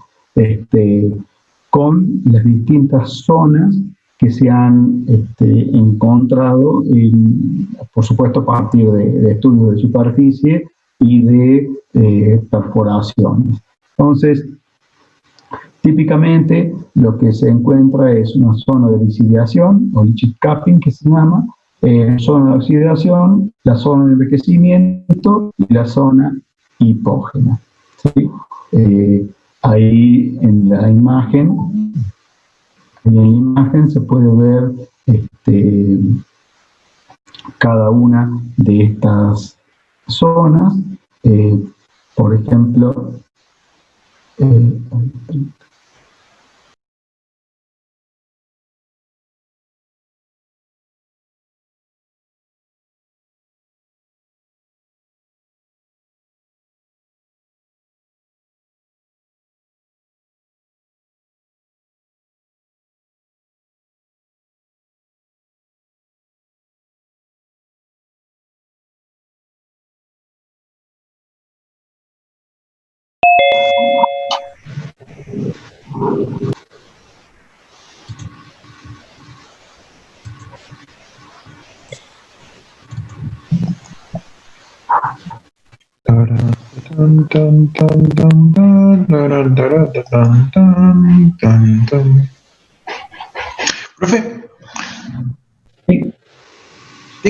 con las distintas zonas que se han encontrado, por supuesto, a partir de estudios de superficie y de perforaciones. Entonces, típicamente lo que se encuentra es una zona de lisiviación, o leachate capping que se llama, zona de oxidación, la zona de enriquecimiento y la zona hipógena. ¿Sí? Ahí en la imagen se puede ver cada una de estas zonas. Por ejemplo, Profe,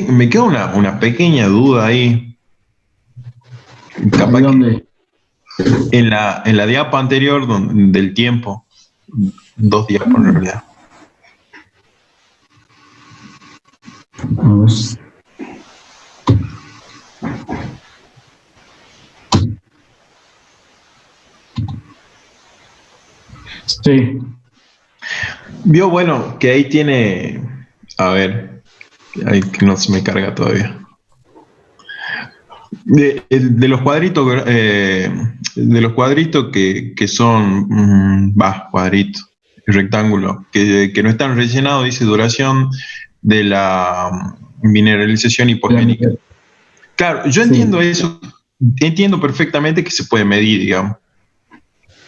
me queda una pequeña duda ahí. Capaz ¿de dónde? que en la diapa anterior del tiempo, 2 diapas en realidad. Vamos. Sí. Vio, bueno, que ahí tiene, a ver, ahí que no se me carga todavía. De los cuadritos, de los cuadritos que son, cuadritos, rectángulo, que no están rellenados, dice duración de la mineralización hipogénica. Claro, yo entiendo eso, entiendo perfectamente que se puede medir, digamos,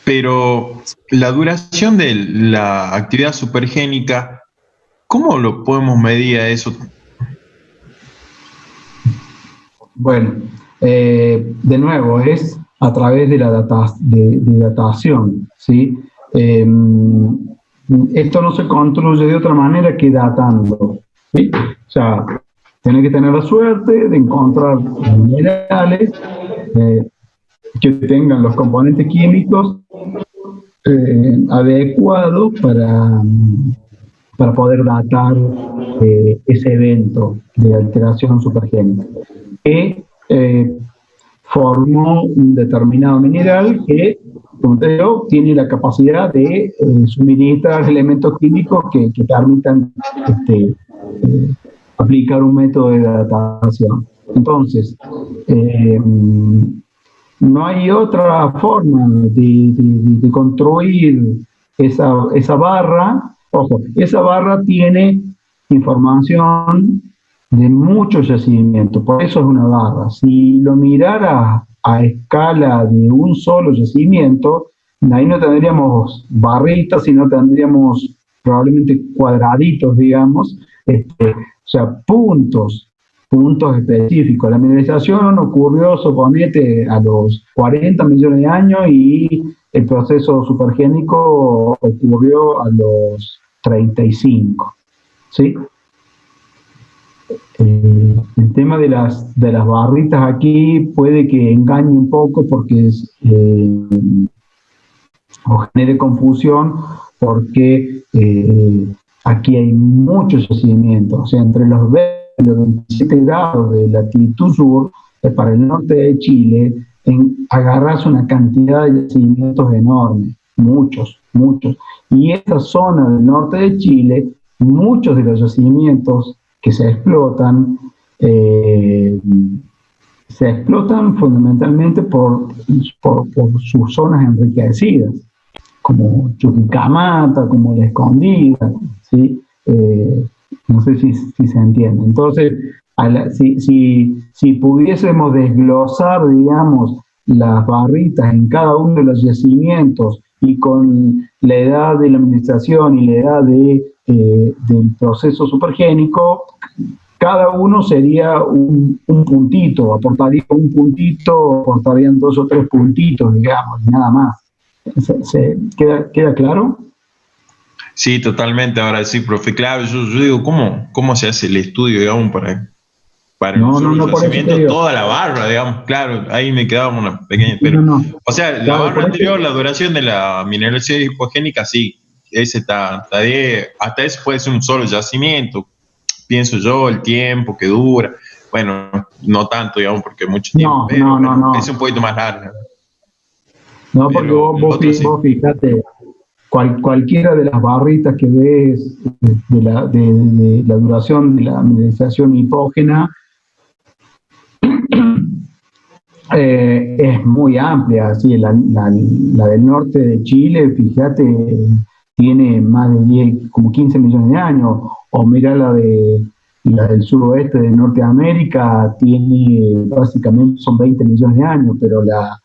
pero la duración de la actividad supergénica, ¿cómo lo podemos medir a eso? Bueno, de nuevo, es a través de la datación, ¿sí? Esto no se construye de otra manera que datando, ¿sí? O sea, tiene que tener la suerte de encontrar minerales que tengan los componentes químicos adecuados para para poder datar ese evento de alteración supergénica, que formó un determinado mineral que, como te digo, tiene la capacidad de suministrar elementos químicos que permitan aplicar un método de datación. Entonces, no hay otra forma de construir esa barra. Ojo, esa barra tiene información de muchos yacimientos, por eso es una barra. Si lo mirara a escala de un solo yacimiento, ahí no tendríamos barritas, sino tendríamos probablemente cuadraditos, digamos, o sea, puntos específicos. La mineralización ocurrió, suponete, a los 40 millones de años y el proceso supergénico ocurrió a los 35, ¿sí? El tema de las barritas aquí puede que engañe un poco porque o genere confusión porque aquí hay muchos yacimientos, o sea, entre los 20 y los 27 grados de latitud sur, para el norte de Chile, agarras una cantidad de yacimientos enormes, muchos. Y esta zona del norte de Chile, muchos de los yacimientos que se explotan fundamentalmente por sus zonas enriquecidas, como Chuquicamata, como La Escondida, ¿sí? No sé si se entiende. Entonces, si pudiésemos desglosar, digamos, las barritas en cada uno de los yacimientos y con la edad de la mineralización y la edad del proceso supergénico, cada uno sería un puntito, aportaría un puntito, aportarían 2 o 3 puntitos, digamos, y nada más. ¿Queda claro? Sí, totalmente. Ahora sí, profe, claro, yo digo, ¿cómo se hace el estudio, digamos, para No, el por eso te yacimiento, digo. toda la barra, digamos? Claro, ahí me quedaba una pequeña... Pero, No. o sea, la Claro, barra anterior, la duración de la mineralización hipogénica, sí, ese está de... Hasta ese puede ser un solo yacimiento, pienso yo, el tiempo que dura. Bueno, no tanto, digamos, porque mucho tiempo, pero bueno, es un poquito más largo. No, porque vos fíjate, cualquiera de las barritas que ves de la duración de la mineralización hipógena es muy amplia. Así, la del norte de Chile, fíjate, tiene más de 10, como 15 millones de años. O mira la del suroeste de Norteamérica, tiene básicamente son 20 millones de años, pero la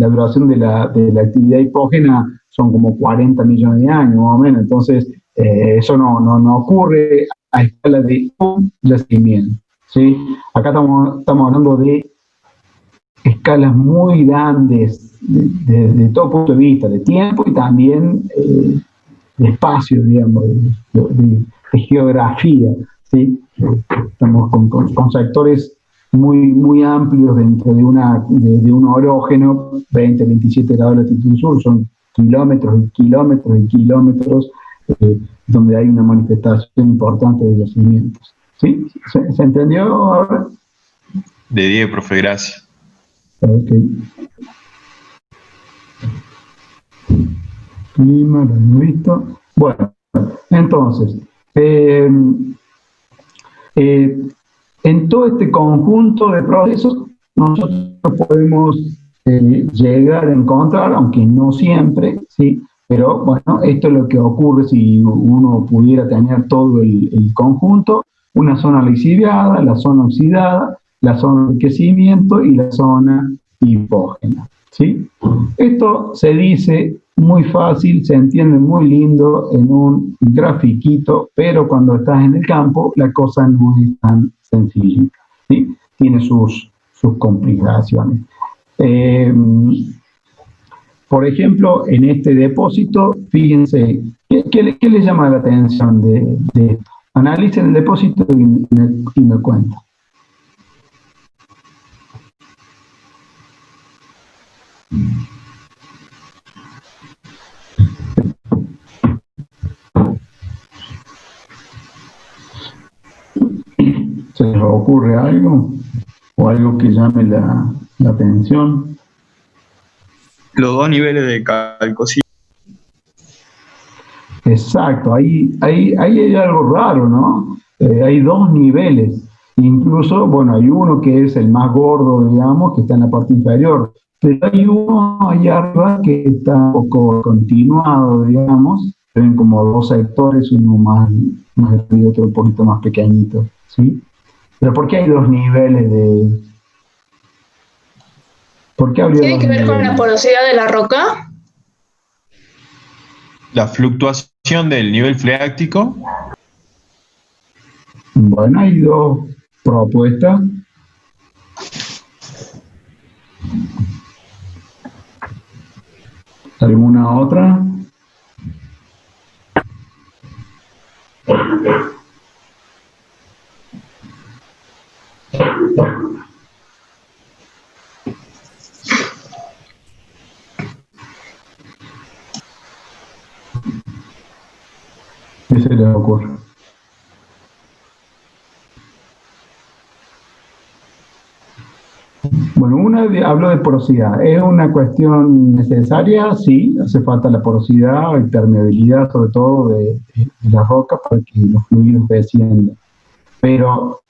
duración de la actividad hipógena son como 40 millones de años, más o menos. Entonces, eso no ocurre a escala de un yacimiento, ¿sí? Acá estamos hablando de escalas muy grandes de todo punto de vista, de tiempo y también de espacio, digamos, de geografía, ¿sí? Estamos con sectores muy amplios dentro de un orógeno, 20, 27 grados de latitud sur, son kilómetros y kilómetros y kilómetros donde hay una manifestación importante de yacimientos. ¿Sí? ¿Se entendió ahora? De 10, profe, gracias. Ok. Clima, lo hemos visto. Bueno, entonces, en todo este conjunto de procesos, nosotros podemos llegar a encontrar, aunque no siempre, ¿sí? Pero bueno, esto es lo que ocurre si uno pudiera tener todo el conjunto: una zona lixiviada, la zona oxidada, la zona de enriquecimiento y la zona hipógena, ¿sí? Esto se dice muy fácil, se entiende muy lindo en un grafiquito, pero cuando estás en el campo la cosa no es tan sencilla, ¿sí? Tiene sus complicaciones. Por ejemplo, en este depósito, fíjense, ¿qué le llama la atención de esto? Analicen el depósito y me cuentan. ¿Se les ocurre algo? ¿O algo que llame la atención? Los dos niveles de calcosía. Exacto, ahí hay algo raro, ¿no? Hay dos niveles. Incluso, bueno, hay uno que es el más gordo, digamos, que está en la parte inferior. Pero hay uno allá arriba que está un poco continuado, digamos. Se ven como dos sectores, uno más grande y otro un poquito más pequeñito, ¿sí? Pero ¿por qué hay dos niveles de...? ¿Por qué habría ¿Tiene dos que ver con la niveles? porosidad de la roca? La fluctuación del nivel freático. Bueno, hay dos propuestas. ¿Alguna otra? ¿Qué se les ocurre? Bueno, hablo de porosidad. ¿Es una cuestión necesaria? Sí, hace falta la porosidad y permeabilidad, sobre todo de la roca, para que los fluidos desciendan. Pero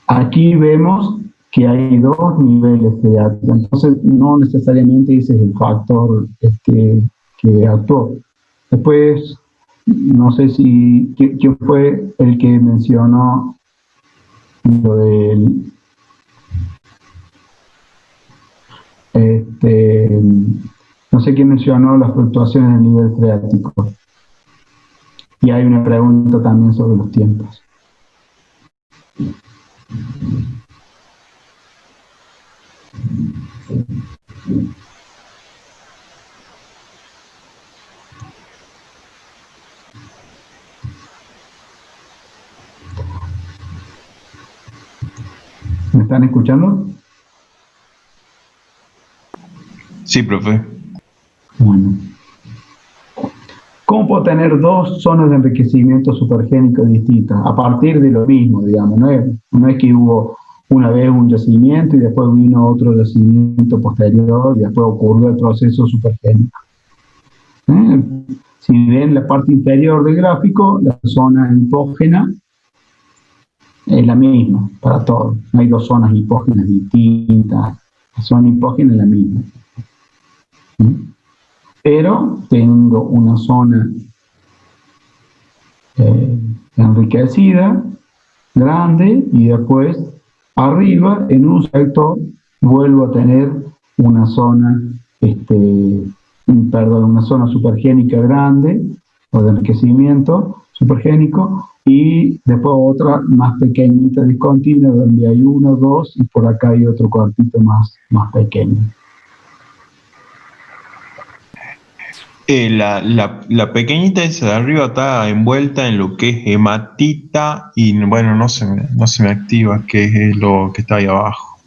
aquí vemos que hay dos niveles de acto, entonces no necesariamente ese es el factor que actuó. Después, no sé si, ¿quién fue el que mencionó lo del... no sé quién mencionó las fluctuaciones del nivel freático. Y hay una pregunta también sobre los tiempos. ¿Me están escuchando? Sí, profe. Bueno. ¿Cómo puedo tener dos zonas de enriquecimiento supergénico distintas? A partir de lo mismo, digamos. No es que hubo una vez un yacimiento y después vino otro yacimiento posterior y después ocurrió el proceso supergénico. Si ven la parte inferior del gráfico, la zona hipógena es la misma para todos. No hay dos zonas hipógenas distintas. La zona hipógena es la misma. Pero tengo una zona enriquecida, grande, y después arriba, en un sector, vuelvo a tener una zona, una zona supergénica grande, o de enriquecimiento supergénico, y después otra más pequeñita discontinua, donde hay uno, dos, y por acá hay otro cuartito más pequeño. La pequeñita esa de arriba está envuelta en lo que es hematita y bueno, no se me activa, que es lo que está ahí abajo.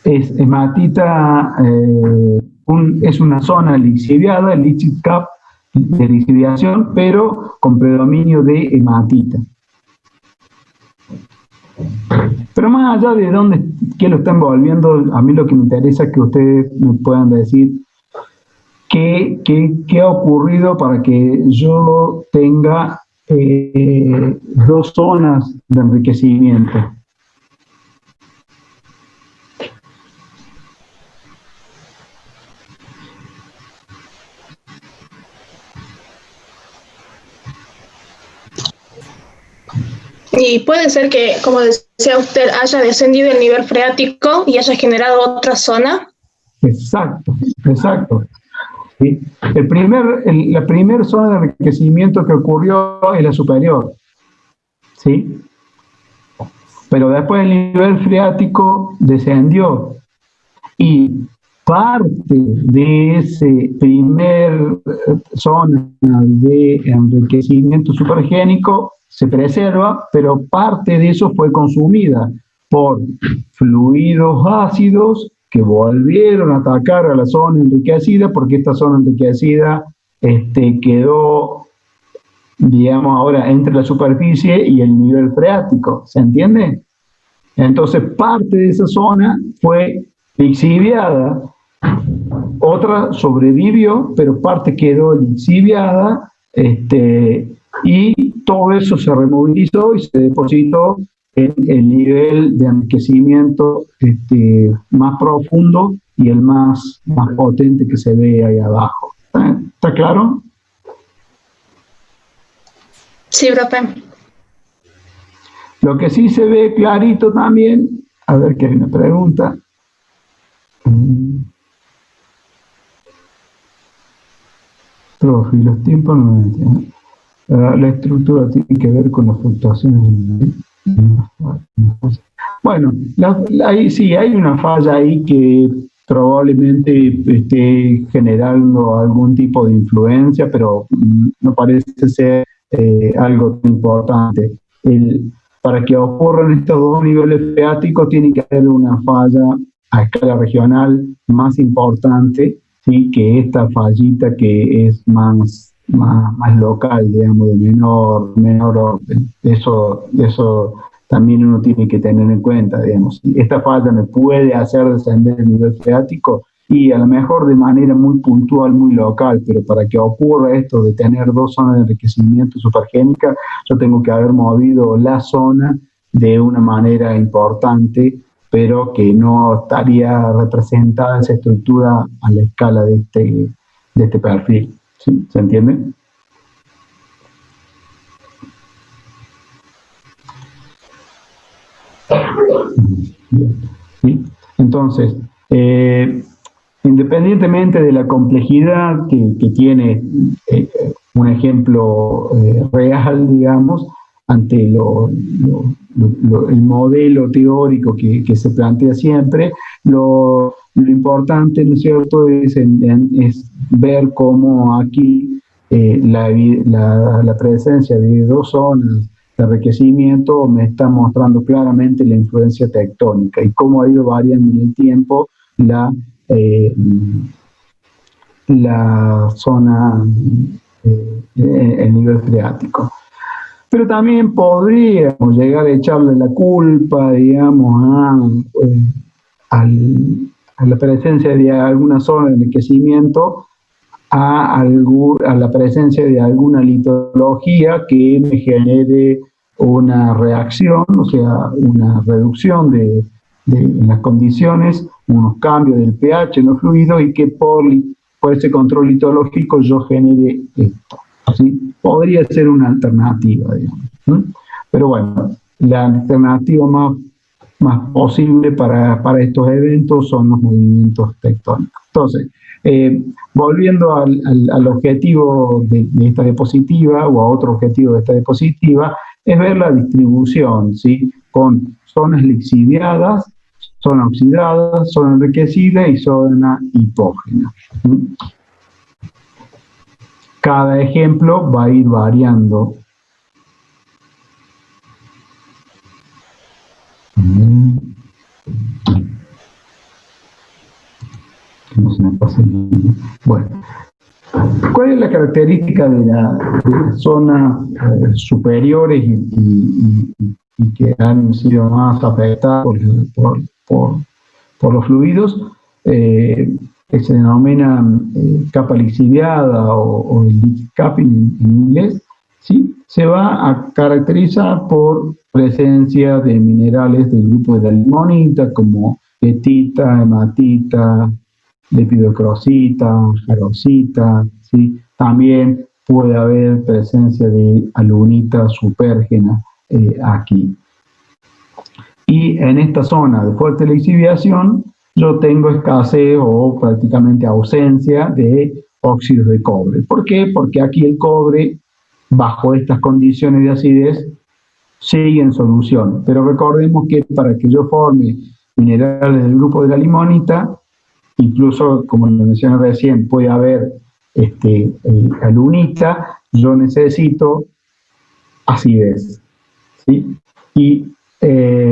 Es hematita, es una zona lixiviada, lichid cap de lixiviación, pero con predominio de hematita. Pero más allá de qué lo está envolviendo, a mí lo que me interesa es que ustedes me puedan decir ¿Qué ha ocurrido para que yo tenga dos zonas de enriquecimiento? Y puede ser que, como decía usted, haya descendido el nivel freático y haya generado otra zona. Exacto. ¿Sí? La primera zona de enriquecimiento que ocurrió es la superior, ¿sí? Pero después el nivel freático descendió y parte de ese primer zona de enriquecimiento supergénico se preserva, pero parte de eso fue consumida por fluidos ácidos que volvieron a atacar a la zona enriquecida, porque esta zona enriquecida quedó, digamos, ahora entre la superficie y el nivel freático. ¿Se entiende? Entonces parte de esa zona fue lixiviada, otra sobrevivió, pero parte quedó lixiviada, y todo eso se removilizó y se depositó en el nivel de enriquecimiento más profundo y el más potente que se ve ahí abajo. ¿Está claro? Sí, profe. Lo que sí se ve clarito también, a ver que hay una pregunta. Profe, los tiempos no me entienden. La estructura tiene que ver con las fluctuaciones del bueno, ahí sí hay una falla ahí que probablemente esté generando algún tipo de influencia, pero no parece ser algo importante. Para que ocurran estos dos niveles freáticos tiene que haber una falla a escala regional más importante, ¿sí? Que esta fallita que es más local, digamos, de menor orden. Eso también uno tiene que tener en cuenta, digamos. Si esta falla me puede hacer descender el nivel freático, y a lo mejor de manera muy puntual, muy local, pero para que ocurra esto de tener dos zonas de enriquecimiento supergénica, yo tengo que haber movido la zona de una manera importante, pero que no estaría representada esa estructura a la escala de este perfil. ¿Sí? ¿Se entiende? ¿Sí? Entonces, independientemente de la complejidad que tiene un ejemplo real, digamos, ante el modelo teórico que se plantea siempre, lo importante, ¿no es cierto?, es ver cómo aquí la presencia de dos zonas de enriquecimiento me está mostrando claramente la influencia tectónica y cómo ha ido variando en el tiempo la zona, el nivel freático. Pero también podríamos llegar a echarle la culpa, digamos, a la presencia de alguna zona de enriquecimiento, a la presencia de alguna litología que me genere una reacción, o sea, una reducción de las condiciones, unos cambios del pH en los fluidos, y que por ese control litológico yo genere esto. ¿Sí? Podría ser una alternativa, digamos. Pero bueno, la alternativa más posible para estos eventos son los movimientos tectónicos. Entonces, volviendo al objetivo de esta diapositiva, o a otro objetivo de esta diapositiva, es ver la distribución, ¿sí? Con zonas lixiviadas, zona oxidada, zona enriquecida y zona hipógena. Cada ejemplo va a ir variando. No se me pasa el... Bueno, ¿cuál es la característica de las zonas superiores y que han sido más afectadas por los fluidos? Que se denomina capa lixiviada o el leak capping en inglés, ¿sí? Se va a caracterizar por presencia de minerales del grupo de la limonita, como etita, hematita, lepidocrosita, jarosita, ¿sí? También puede haber presencia de alunita supérgena aquí. Y en esta zona de fuerte lixiviación, yo tengo escasez o prácticamente ausencia de óxidos de cobre. ¿Por qué? Porque aquí el cobre, bajo estas condiciones de acidez, sigue en solución. Pero recordemos que para que yo forme minerales del grupo de la limonita, incluso, como lo mencioné recién, puede haber alunita, yo necesito acidez, ¿sí? Y el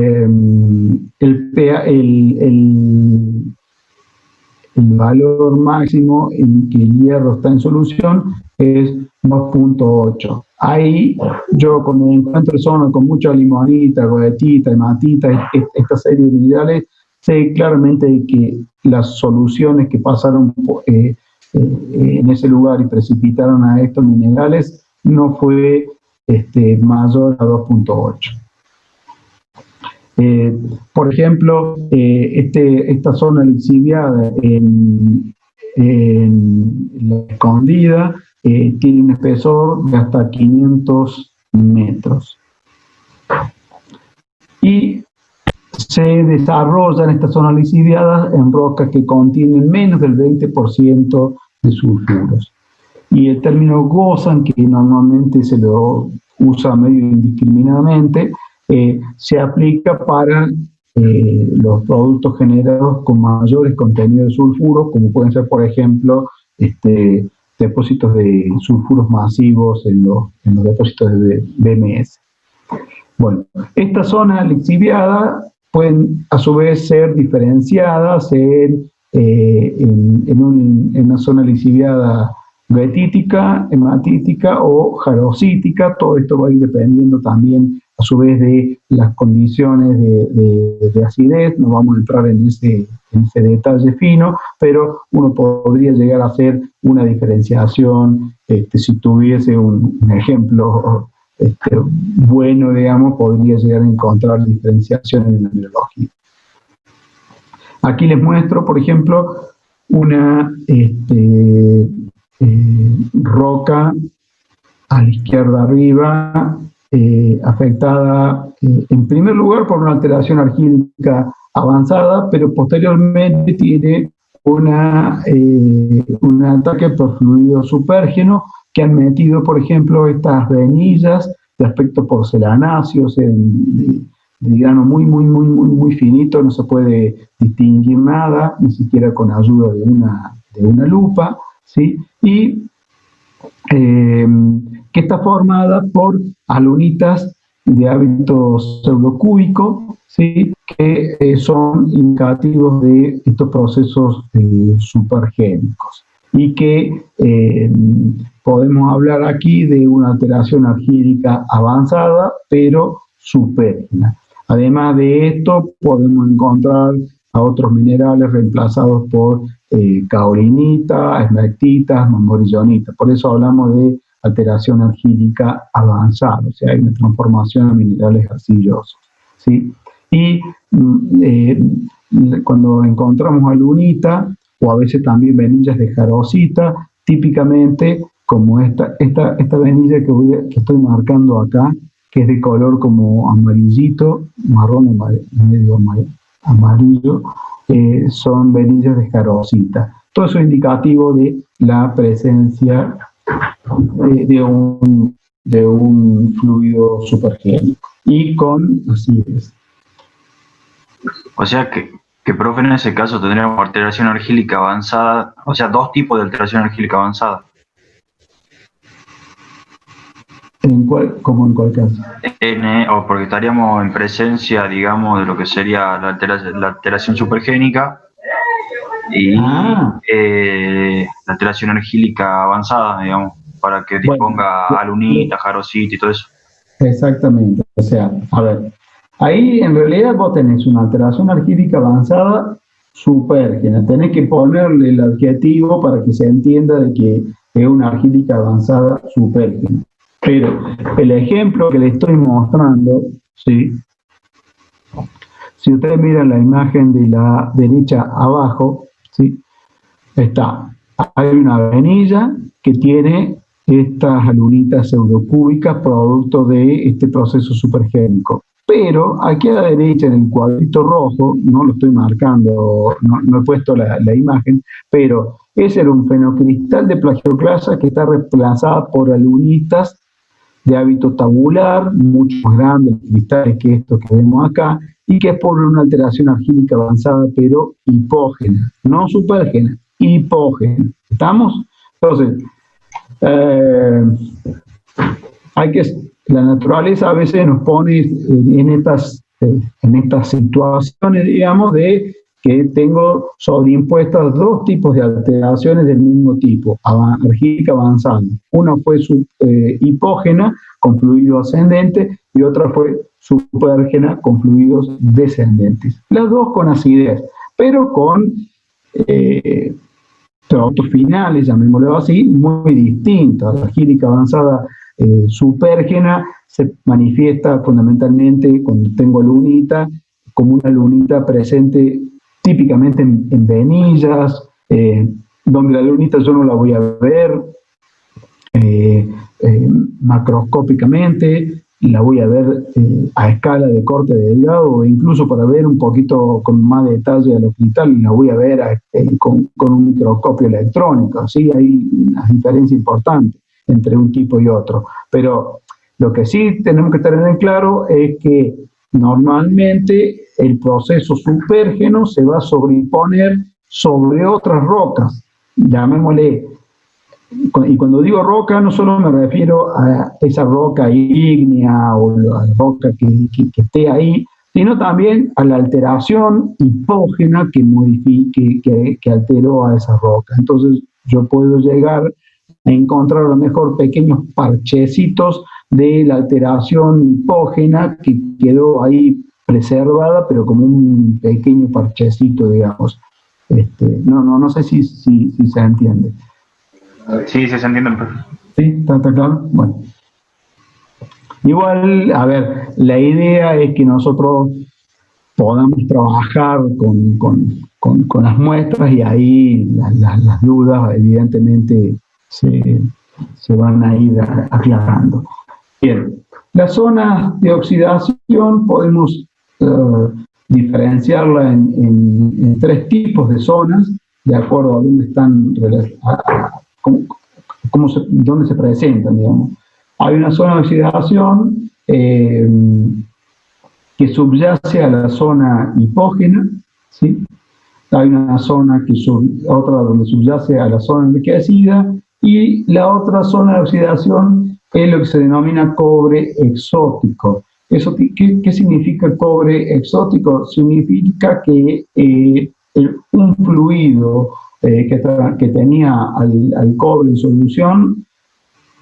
valor máximo en que el hierro está en solución es 2.8. ahí yo cuando me encuentro zona con mucha limonita, goetita, hematita, esta serie de minerales, sé claramente que las soluciones que pasaron en ese lugar y precipitaron a estos minerales no fue mayor a 2.8. Por ejemplo, esta zona lixiviada en la Escondida tiene un espesor de hasta 500 metros. Y se desarrollan estas zonas lixiviadas en rocas que contienen menos del 20% de sulfuros. Y el término gozan, que normalmente se lo usa medio indiscriminadamente, se aplica para los productos generados con mayores contenidos de sulfuros, como pueden ser, por ejemplo, depósitos de sulfuros masivos en los depósitos de BMS. Bueno, esta zona lixiviada pueden a su vez ser diferenciadas en una zona lixiviada goetítica, hematítica o jarosítica. Todo esto va a ir dependiendo también a su vez de las condiciones de acidez. No vamos a entrar en ese detalle fino, pero uno podría llegar a hacer una diferenciación, si tuviese un ejemplo bueno, digamos, podría llegar a encontrar diferenciación en la mineralogía. Aquí les muestro, por ejemplo, una roca a la izquierda arriba, afectada en primer lugar por una alteración argílica avanzada, pero posteriormente tiene un ataque por fluido supérgeno que han metido, por ejemplo, estas venillas de aspecto porcelanáceo, de grano muy finito, no se puede distinguir nada, ni siquiera con ayuda de una lupa, ¿sí? Y que está formada por alunitas de hábito pseudocúbico, ¿sí? Que son indicativos de estos procesos supergénicos, y que podemos hablar aquí de una alteración argílica avanzada, pero supérgena. Además de esto, podemos encontrar a otros minerales reemplazados por caolinita, esmertitas, mamborillonita. Por eso hablamos de alteración argílica avanzada, o sea, hay una transformación a minerales arcillosos, ¿sí? Y cuando encontramos alunita, o a veces también venillas de jarosita, típicamente como esta venilla que estoy marcando acá, que es de color como amarillito, marrón medio amarillo, son venillas de jarosita. Todo eso es indicativo de la presencia de un fluido supergénico y con acidez. O sea que, profe, en ese caso tendríamos alteración argílica avanzada, o sea, dos tipos de alteración argílica avanzada. ¿Cómo en cuál caso? O porque estaríamos en presencia, digamos, de lo que sería la alteración supergénica y la alteración argílica avanzada, digamos, para que disponga alunita, jarosita y todo eso. Exactamente. O sea, a ver, ahí en realidad vos tenés una alteración argílica avanzada supergénica. Tenés que ponerle el adjetivo para que se entienda de que es una argílica avanzada supergénica. Pero el ejemplo que le estoy mostrando, ¿sí? Si ustedes miran la imagen de la derecha abajo, ¿sí? Hay una venilla que tiene estas alunitas pseudocúbicas producto de este proceso supergénico. Pero aquí a la derecha, en el cuadrito rojo, no lo estoy marcando, no he puesto la imagen, pero ese era un fenocristal de plagioclasa que está reemplazada por alunitas de hábito tabular, mucho más grandes cristales que estos que vemos acá, y que es por una alteración argílica avanzada, pero hipógena, no supergena, hipógena. ¿Estamos? Entonces, la naturaleza a veces nos pone en estas situaciones, digamos, de que tengo sobreimpuestas dos tipos de alteraciones del mismo tipo, argílica avanzada. Una fue hipógena con fluido ascendente y otra fue supérgena con fluidos descendentes. Las dos con acidez, pero con productos finales, llamémoslo así, muy distintos. La argílica avanzada supérgena se manifiesta fundamentalmente cuando tengo lunita, como una lunita presente típicamente en venillas, donde la lunita yo no la voy a ver macroscópicamente, la voy a ver a escala de corte delgado, o incluso para ver un poquito con más detalle al hospital, la voy a ver con un microscopio electrónico. ¿Sí? Hay una diferencia importante entre un tipo y otro. Pero lo que sí tenemos que tener en claro es que normalmente el proceso supérgeno se va a sobreimponer sobre otras rocas, llamémosle. Y cuando digo roca, no solo me refiero a esa roca ígnea o la roca que esté ahí, sino también a la alteración hipógena que alteró a esa roca. Entonces yo puedo llegar a encontrar a lo mejor pequeños parchecitos de la alteración hipógena que quedó ahí preservada, pero como un pequeño parchecito, digamos. No sé si se entiende. Sí, se entiende. ¿Sí? ¿Está claro? Bueno. Igual, a ver, la idea es que nosotros podamos trabajar con las muestras y ahí las dudas evidentemente se van a ir aclarando. Bien, las zonas de oxidación podemos diferenciarla en tres tipos de zonas, de acuerdo a dónde están dónde se presentan, digamos. Hay una zona de oxidación que subyace a la zona hipógena, ¿sí? Hay una zona otra donde subyace a la zona enriquecida, y la otra zona de oxidación es lo que se denomina cobre exótico. ¿Qué significa cobre exótico? Significa que un fluido que tenía al cobre en solución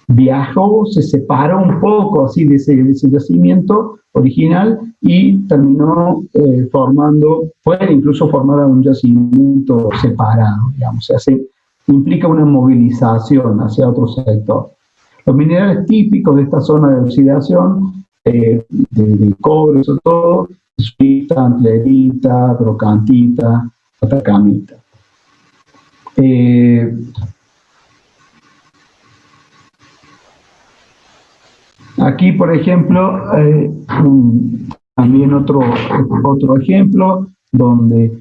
viajó, se separó un poco así de ese yacimiento original y terminó puede incluso formar un yacimiento separado, digamos, implica una movilización hacia otro sector. Los minerales típicos de esta zona de oxidación, de cobre sobre todo, sulfita, antlerita, brocantita, atacamita. Aquí, por ejemplo, también otro ejemplo donde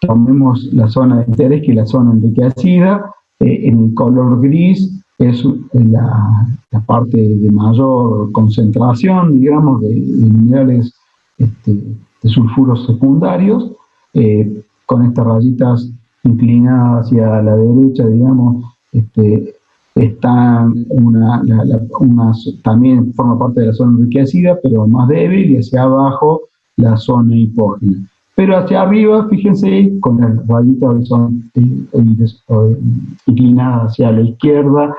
tomemos la zona de interés, que es la zona enriquecida. En el color gris es la parte de mayor concentración, digamos, de minerales de sulfuros secundarios, con estas rayitas inclinadas hacia la derecha, digamos, también forma parte de la zona enriquecida, pero más débil, y hacia abajo la zona hipógena. Pero hacia arriba, fíjense, con las rayitas inclinadas hacia la izquierda,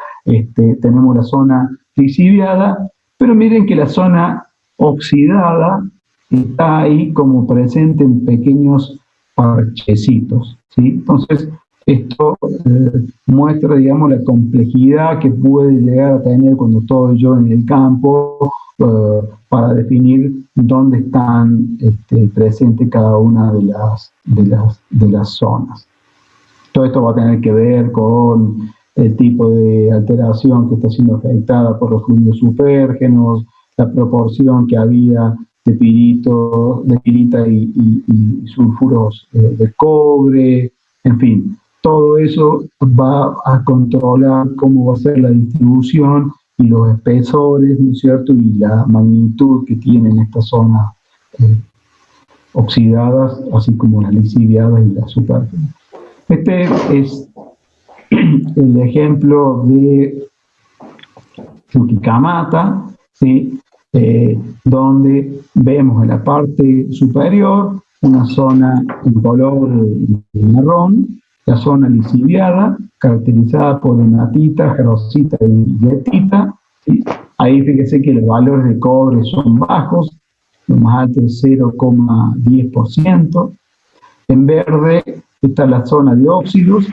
tenemos la zona lixiviada, pero miren que la zona oxidada está ahí como presente en pequeños parchecitos, ¿sí? Entonces, esto muestra, digamos, la complejidad que puede llegar a tener cuando estoy yo en el campo para definir dónde están presentes cada una de las zonas. Todo esto va a tener que ver con el tipo de alteración que está siendo afectada por los fluidos supérgenos, la proporción que había de pirita y sulfuros de cobre, en fin. Todo eso va a controlar cómo va a ser la distribución y los espesores, ¿no es cierto?, y la magnitud que tienen estas zonas oxidadas, así como las lixiviadas y las supérgenas. Este es el ejemplo de Chuquicamata, ¿sí? Donde vemos en la parte superior una zona en color marrón, la zona lisiviada, caracterizada por hematita, jarosita y guetita, ¿sí? Ahí fíjese que los valores de cobre son bajos, lo más alto es 0,10%. En verde está la zona de óxidos,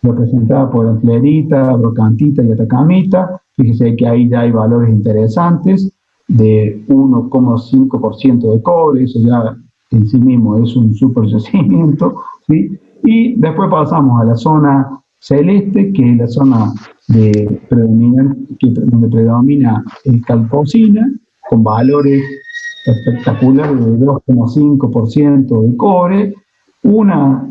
representada por anflerita, brocantita y atacamita. Fíjese que ahí ya hay valores interesantes de 1,5% de cobre, eso ya en sí mismo es un super yacimiento, ¿sí? Y después pasamos a la zona celeste, que es la zona donde predomina calcosina, con valores espectaculares de 2,5% de cobre, una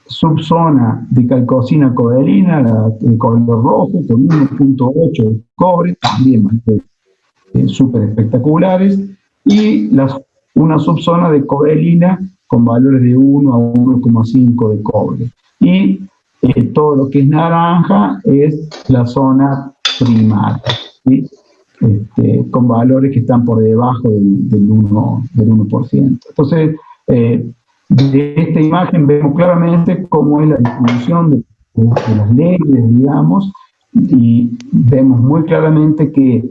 subzona de calcosina codelina, la de color rojo, con 1,8 de cobre, también súper espectaculares, y una subzona de codelina con valores de 1 a 1,5 de cobre. Y todo lo que es naranja es la zona primaria, ¿sí? Con valores que están por debajo del 1%. Entonces, de esta imagen vemos claramente cómo es la distribución de las leyes, digamos, y vemos muy claramente que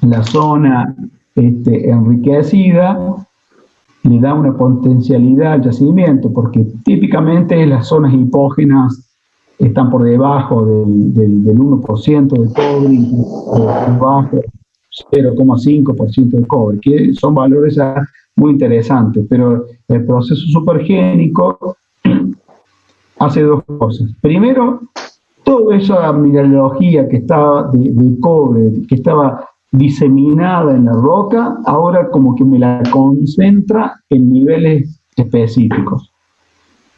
la zona enriquecida le da una potencialidad al yacimiento, porque típicamente las zonas hipógenas están por debajo del 1% de cobre, incluso bajo 0,5% de cobre, que son valores muy interesantes, pero el proceso supergénico hace dos cosas. Primero, toda esa mineralogía que estaba de cobre, que estaba diseminada en la roca, ahora como que me la concentra en niveles específicos.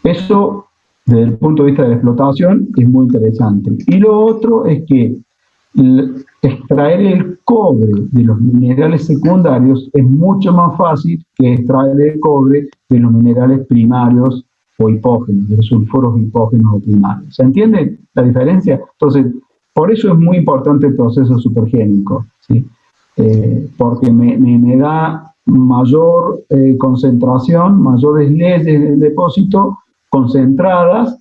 Eso, desde el punto de vista de la explotación, es muy interesante. Y lo otro es que extraer el cobre de los minerales secundarios es mucho más fácil que extraer el cobre de los minerales primarios o hipógenos, de los sulfuros hipógenos o primarios. ¿Se entiende la diferencia? Entonces, por eso es muy importante el proceso supergénico, ¿sí? Porque me da mayor concentración, mayores leyes del depósito concentradas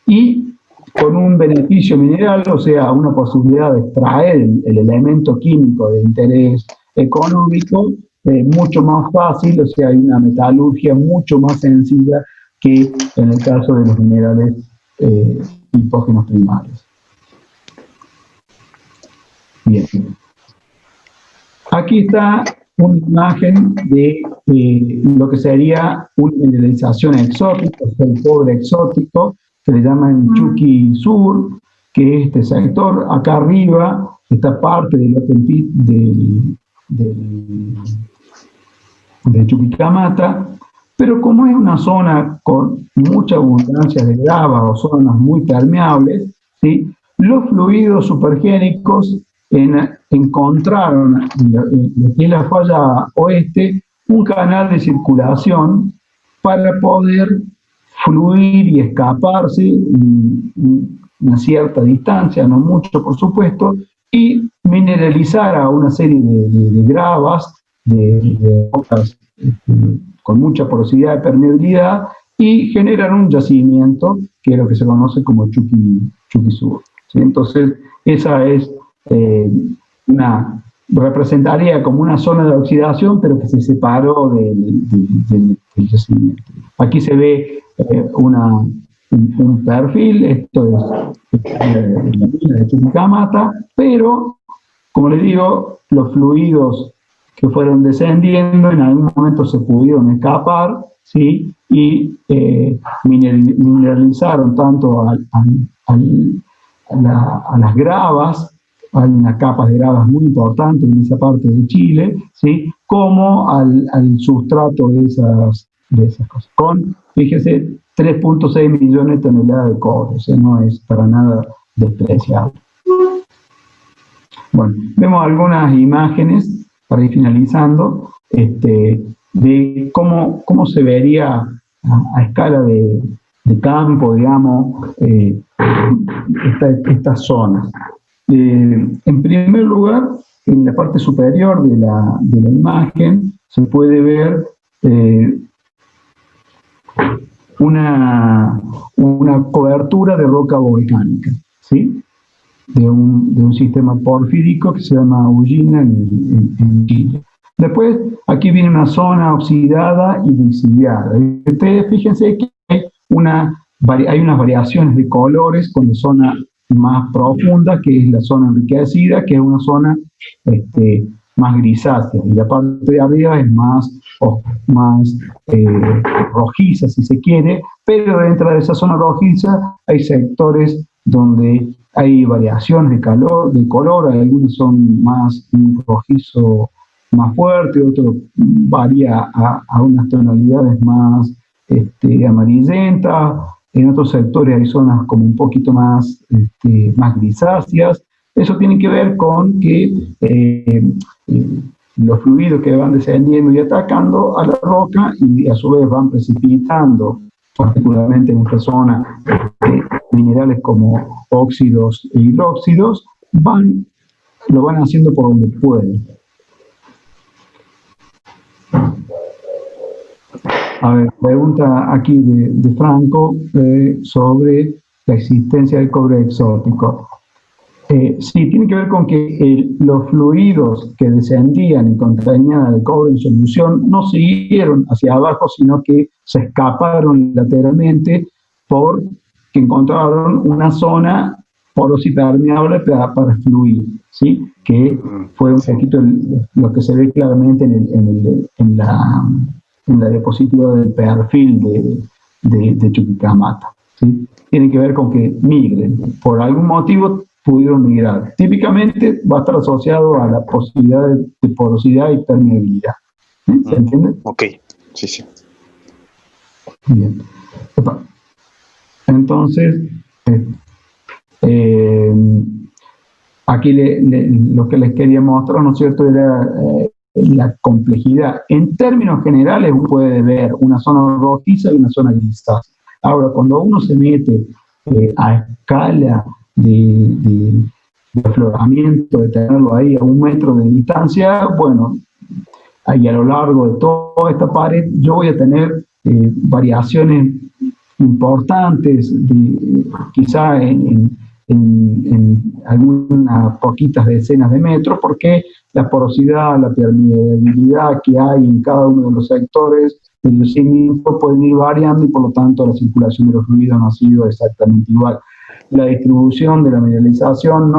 y con un beneficio mineral, o sea, una posibilidad de extraer el elemento químico de interés económico mucho más fácil, o sea, hay una metalurgia mucho más sencilla que en el caso de los minerales hipógenos primarios. Bien. Aquí está una imagen de lo que sería una mineralización exótica, o sea, el cobre exótico, que le llaman Chuqui Sur, que es este sector. Acá arriba está parte del open pit de Chuquicamata, pero como es una zona con mucha abundancia de gravas o zonas muy permeables, ¿sí? Los fluidos supergénicos encontraron en lo que es la falla oeste un canal de circulación para poder fluir y escaparse una cierta distancia, no mucho por supuesto, y mineralizar a una serie de gravas, de rocas con mucha porosidad y permeabilidad, y generar un yacimiento que es lo que se conoce como Chuqui Sur, ¿sí? Entonces, esa es representaría como una zona de oxidación, pero que se separó del yacimiento. Aquí se ve un perfil, esto es la mina de Chuquicamata, pero, como les digo, los fluidos que fueron descendiendo en algún momento se pudieron escapar, ¿sí? Y mineralizaron tanto a las gravas. Hay unas capas de gravas muy importantes en esa parte de Chile, ¿sí? Como al sustrato de esas cosas. Con, fíjese, 3,6 millones de toneladas de cobre, o sea, no es para nada despreciable. Bueno, vemos algunas imágenes, para ir finalizando, de cómo se vería a escala de campo, digamos, estas zonas. En primer lugar, en la parte superior de la imagen se puede ver una cobertura de roca volcánica, ¿sí? De un sistema porfírico que se llama Ullina en Chile. Después, aquí viene una zona oxidada y lisiada. Ustedes fíjense que hay unas variaciones de colores con la zona más profunda, que es la zona enriquecida, que es una zona más grisácea, y la parte de arriba es más rojiza, si se quiere, pero dentro de esa zona rojiza hay sectores donde hay variaciones de color, algunos son más un rojizo más fuerte, otro varía a unas tonalidades más amarillentas, en otros sectores hay zonas como un poquito más grisáceas. Eso tiene que ver con que los fluidos que van descendiendo y atacando a la roca y a su vez van precipitando, particularmente en esta zona, minerales como óxidos e hidróxidos, lo van haciendo por donde pueden. A ver, pregunta aquí de Franco sobre la existencia del cobre exótico. Sí, tiene que ver con que los fluidos que descendían y contenían el cobre en solución no siguieron hacia abajo, sino que se escaparon lateralmente porque encontraron una zona porosa y permeable para fluir, ¿sí? Que fue un poquito lo que se ve claramente en la diapositiva del perfil de Chuquicamata, ¿sí? Tiene que ver con que migren, por algún motivo pudieron migrar. Típicamente va a estar asociado a la posibilidad de porosidad y permeabilidad. ¿Se entiende? Ok, sí. Bien. Entonces, aquí lo que les quería mostrar, ¿no es cierto?, era la complejidad. En términos generales, uno puede ver una zona rojiza y una zona grisácea. Ahora, cuando uno se mete a escala de afloramiento, de tenerlo ahí a 1 metro de distancia, bueno, ahí a lo largo de toda esta pared yo voy a tener variaciones importantes, quizá en algunas poquitas decenas de metros, porque la porosidad, la permeabilidad que hay en cada uno de los sectores del yacimiento pueden ir variando y por lo tanto la circulación de los fluidos no ha sido exactamente igual. La distribución de la mineralización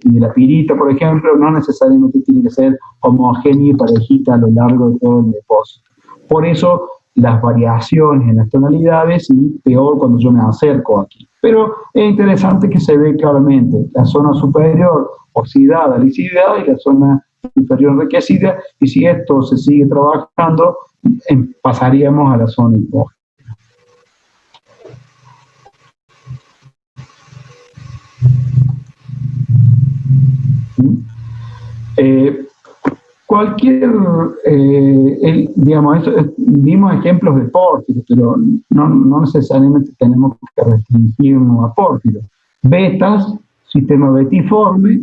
y de la pirita, por ejemplo, no necesariamente tiene que ser homogénea y parejita a lo largo de todo el depósito. Por eso las variaciones en las tonalidades y peor cuando yo me acerco aquí. Pero es interesante que se ve claramente la zona superior oxidada, lisiada y la zona inferior enriquecida, y si esto se sigue trabajando, pasaríamos a la zona hipógena. Vimos ejemplos de pórfido, pero no necesariamente tenemos que restringirnos a pórfido. Betas, sistema betiforme,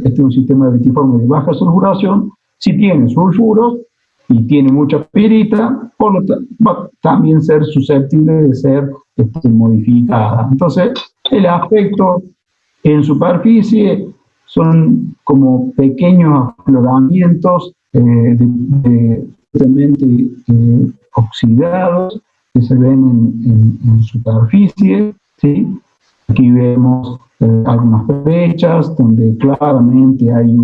este es un sistema betiforme de baja sulfuración, si tiene sulfuros y tiene mucha pirita, por lo tanto va a también ser susceptible de ser modificada. Entonces, el aspecto en superficie son como pequeños afloramientos oxidados que se ven en superficie, ¿sí? Aquí vemos algunas brechas donde claramente hay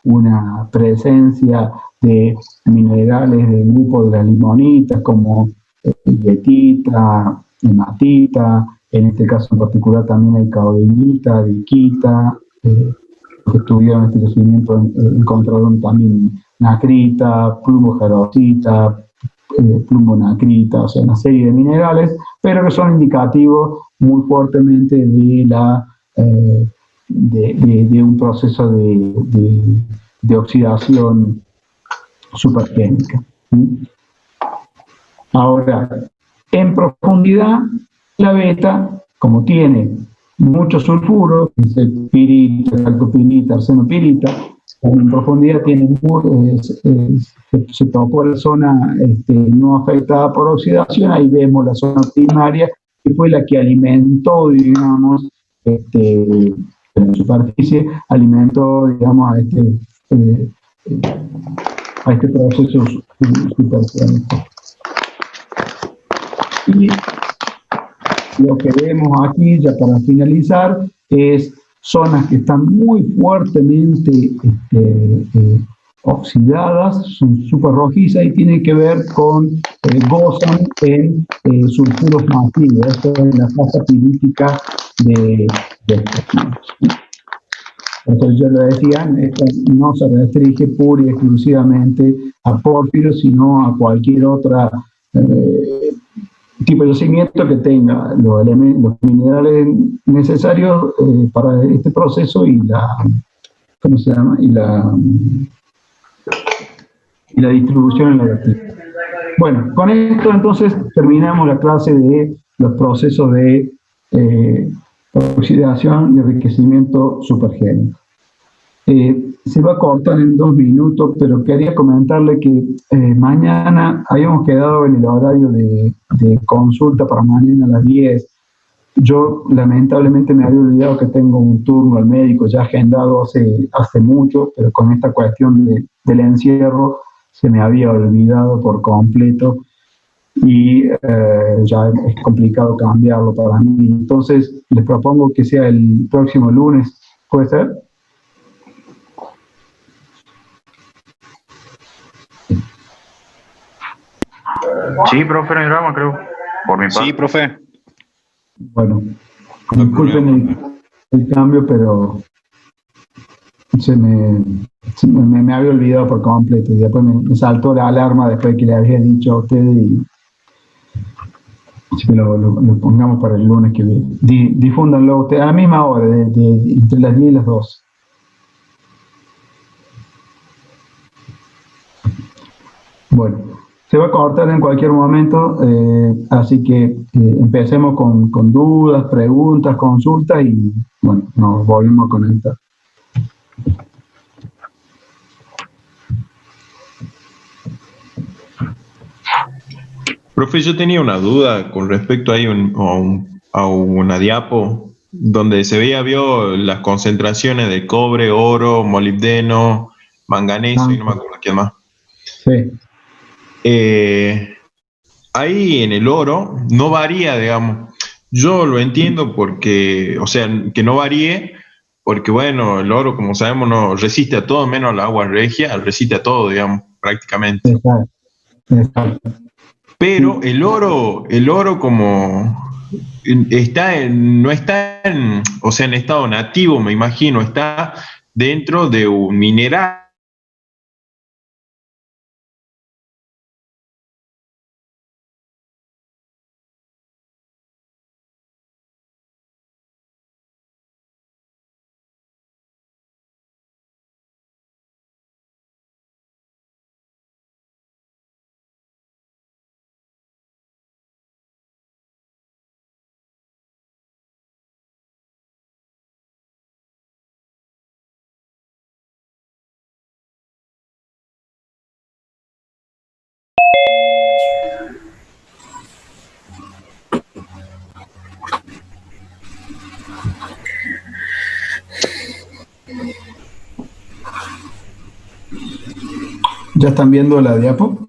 una presencia de minerales del grupo de las limonitas como bietita, hematita, en este caso en particular también hay caolinita, diquita, que tuvieron este yacimiento, encontraron también nacrita, plumojarosita, plumonacrita, o sea, una serie de minerales, pero que son indicativos muy fuertemente de un proceso de oxidación supergénica. Ahora, en profundidad, la beta, como tiene mucho sulfuro, que es pirita, calcopirita, arsenopirita, en profundidad se tocó la zona no afectada por oxidación, ahí vemos la zona primaria, que fue la que alimentó, digamos, la superficie, alimentó, digamos, a este proceso supergénico. Y lo que vemos aquí, ya para finalizar, es zonas que están muy fuertemente oxidadas, son súper rojizas y tienen que ver con, gozan en sulfuros masivos. Esto es la fase pilítica de estos químicos. Entonces, yo lo decía, esto no se restringe pura y exclusivamente a pórfiros, sino a cualquier otra tipo de yacimiento que tenga los minerales necesarios para este proceso y ¿cómo se llama? Y la distribución en la vertical. Bueno, con esto entonces terminamos la clase de los procesos de oxidación y enriquecimiento supergénico. Se va a cortar en 2 minutos, pero quería comentarle que mañana habíamos quedado en el horario de consulta para mañana a las 10. Yo lamentablemente me había olvidado que tengo un turno al médico ya agendado hace mucho, pero con esta cuestión del encierro se me había olvidado por completo y ya es complicado cambiarlo para mí. Entonces les propongo que sea el próximo lunes, ¿puede ser? Sí, profe, no hay drama, creo. Por mi parte. Sí, profe. Bueno, disculpen el cambio, pero se me había olvidado por completo y después me saltó la alarma después que le había dicho a ustedes y así que lo pongamos para el lunes que viene. Difúndanlo ustedes a la misma hora, entre las 10 y las 12. Bueno, se va a cortar en cualquier momento, así que empecemos con dudas, preguntas, consultas y bueno, nos volvemos a conectar. Profe, yo tenía una duda con respecto a una diapo donde vio las concentraciones de cobre, oro, molibdeno, manganeso y no me acuerdo qué más. Sí. Ahí en el oro no varía, digamos. Yo lo entiendo porque, o sea, que no varíe, porque bueno, el oro, como sabemos, no resiste a todo, menos al agua regia, resiste a todo, digamos, prácticamente. Exacto. Pero el oro como no está en estado nativo, me imagino, está dentro de un mineral. ¿Ya están viendo la diapo?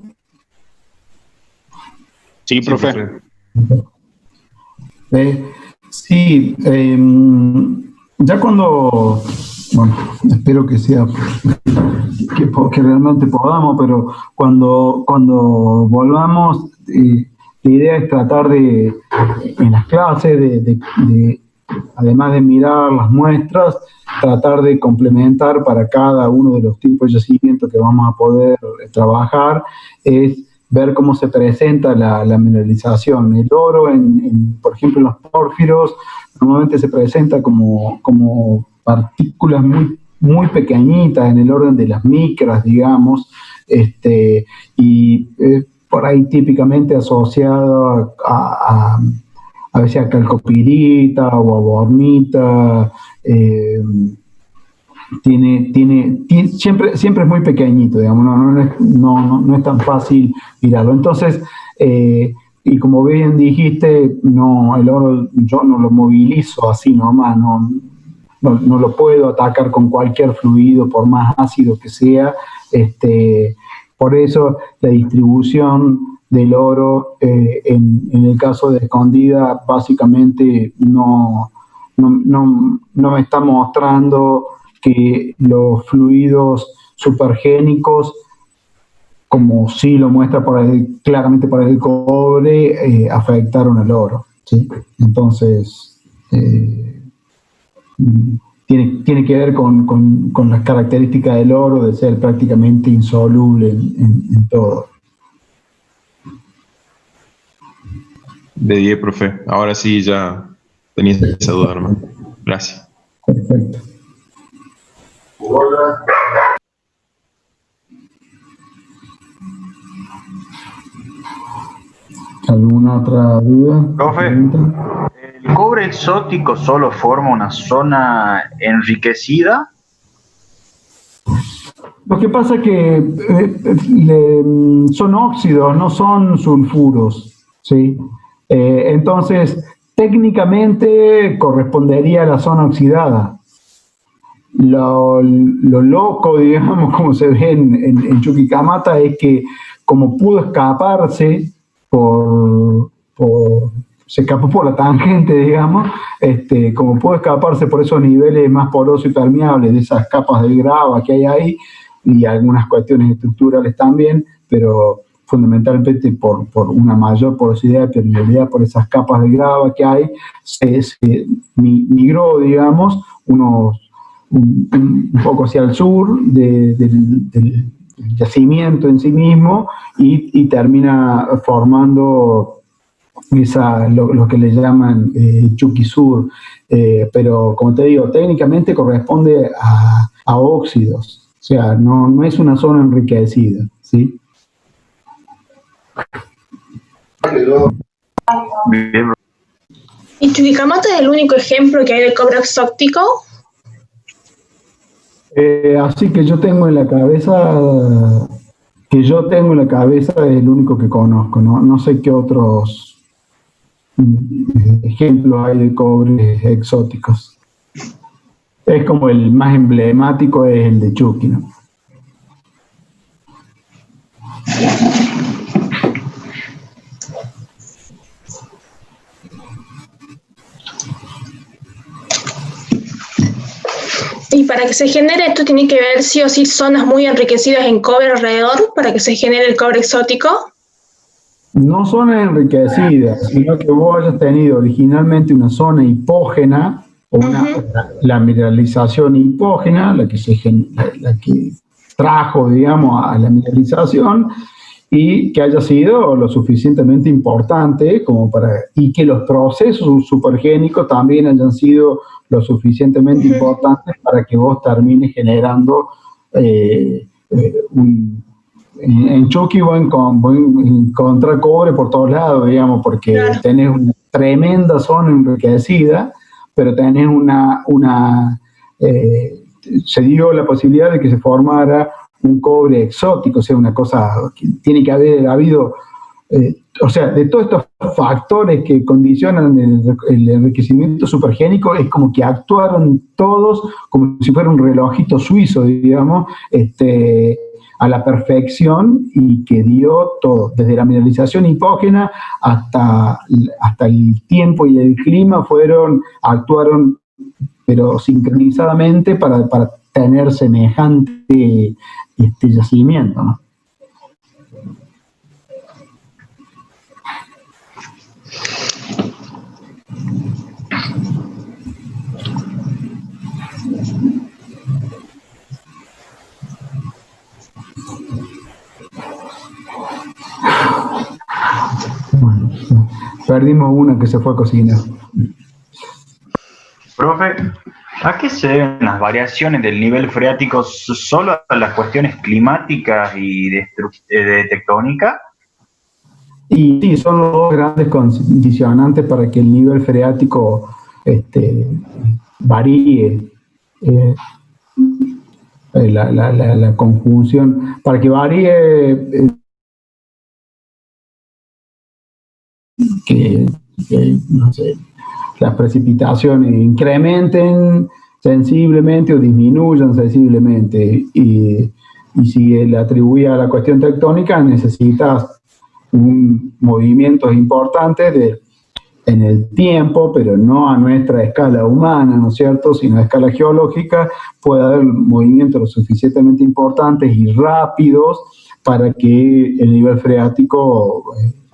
Sí, profe. Sí, ya cuando, bueno, espero que sea, que realmente podamos, pero cuando volvamos, la idea es tratar en las clases, además de mirar las muestras, tratar de complementar para cada uno de los tipos de yacimientos que vamos a poder trabajar, es ver cómo se presenta la mineralización. El oro, por ejemplo, en los pórfiros, normalmente se presenta como partículas muy, muy pequeñitas, en el orden de las micras, digamos, y por ahí típicamente asociado a veces a calcopirita o a bornita, siempre es muy pequeñito, digamos, no es tan fácil mirarlo. Entonces, y como bien dijiste, no, el oro yo no lo movilizo así nomás, no lo puedo atacar con cualquier fluido, por más ácido que sea. Por eso la distribución del oro en el caso de Escondida básicamente no me está mostrando que los fluidos supergénicos, como sí lo muestra claramente por el cobre, afectaron al oro, ¿sí? Entonces, tiene que ver con las características del oro de ser prácticamente insoluble en todo. De 10, profe. Ahora sí ya tenías esa duda, hermano. Gracias. Perfecto. ¿Alguna otra duda? Profe, ¿el cobre exótico solo forma una zona enriquecida? Lo que pasa es que son óxidos, no son sulfuros, ¿sí? Entonces, técnicamente correspondería a la zona oxidada. Lo loco, digamos, como se ve en Chuquicamata, es que como pudo escaparse se escapó por la tangente, digamos, como pudo escaparse por esos niveles más porosos y permeables de esas capas de grava que hay ahí, y algunas cuestiones estructurales también, pero fundamentalmente por una mayor porosidad y permeabilidad por esas capas de grava que hay, se migró, digamos, un poco hacia el sur del yacimiento en sí mismo y termina formando lo que le llaman Chuqui Sur, pero como te digo, técnicamente corresponde a óxidos, o sea, no es una zona enriquecida, ¿sí? Bien. ¿Y Chuquicamata es el único ejemplo que hay de cobre exótico? Así que yo tengo en la cabeza es el único que conozco, no sé qué otros ejemplos hay de cobre exóticos. Es como el más emblemático es el de Chuqui, ¿no? Y para que se genere esto tiene que ver sí o sí zonas muy enriquecidas en cobre alrededor para que se genere el cobre exótico. No zonas enriquecidas, sino que vos hayas tenido originalmente una zona hipógena, o la mineralización hipógena, la que trajo, digamos, a la mineralización, y que haya sido lo suficientemente importante y que los procesos supergénicos también hayan sido lo suficientemente importantes para que vos termines generando en Chuqui voy a encontrar cobre por todos lados, digamos, porque claro, tenés una tremenda zona enriquecida, pero tenés se dio la posibilidad de que se formara un cobre exótico, o sea, una cosa que tiene que haber habido, o sea, de todos estos factores que condicionan el enriquecimiento supergénico, es como que actuaron todos como si fuera un relojito suizo, digamos, a la perfección, y que dio todo, desde la mineralización hipógena hasta el tiempo y el clima actuaron pero sincronizadamente para tener semejante yacimiento, ¿no? Bueno, perdimos una que se fue a cocinar. Profe, ¿a qué se deben las variaciones del nivel freático? ¿Solo a las cuestiones climáticas y de tectónica? Y sí, son los dos grandes condicionantes para que el nivel freático varíe. la conjunción, para que varíe, no sé, las precipitaciones incrementen sensiblemente o disminuyan sensiblemente. Y si le atribuye a la cuestión tectónica, necesitas un movimiento importante en el tiempo, pero no a nuestra escala humana, ¿no es cierto?, sino a escala geológica, puede haber movimientos lo suficientemente importantes y rápidos para que el nivel freático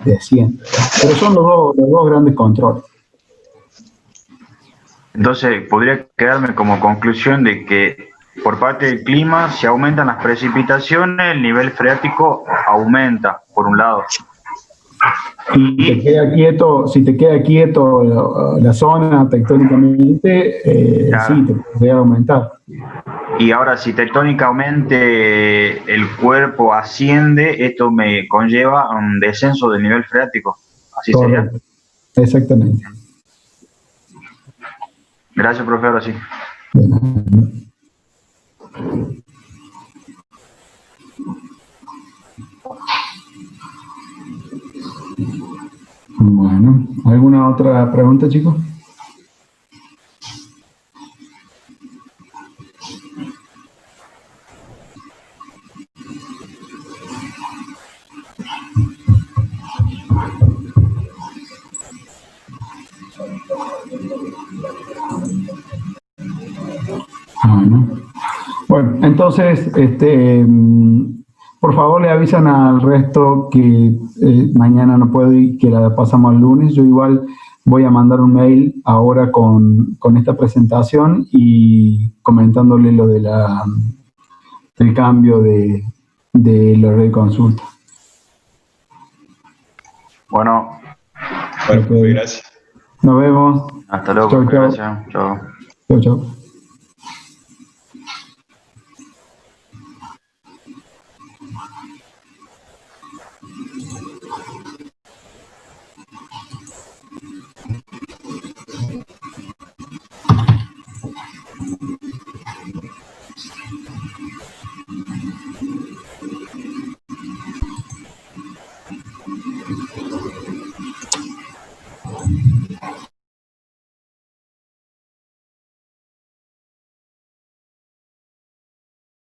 descienda. Pero son los dos grandes controles. Entonces, podría quedarme como conclusión de que por parte del clima, si aumentan las precipitaciones, el nivel freático aumenta, por un lado. Si te queda quieto la zona tectónicamente, Claro. sí, te podría aumentar. Y ahora, si tectónicamente el cuerpo asciende, esto me conlleva a un descenso del nivel freático. ¿Así sería? Correcto. Exactamente. Gracias, profe, ahora sí. Bueno, ¿alguna otra pregunta, chicos? Bueno, entonces, por favor le avisan al resto que mañana no puedo y que la pasamos al lunes. Yo igual voy a mandar un mail ahora con esta presentación y comentándole lo de del cambio de la red de consulta. Bueno, Bueno, gracias. Nos vemos. hasta luego, Chau, profe, chau. gracias. Chao. Chau, chau.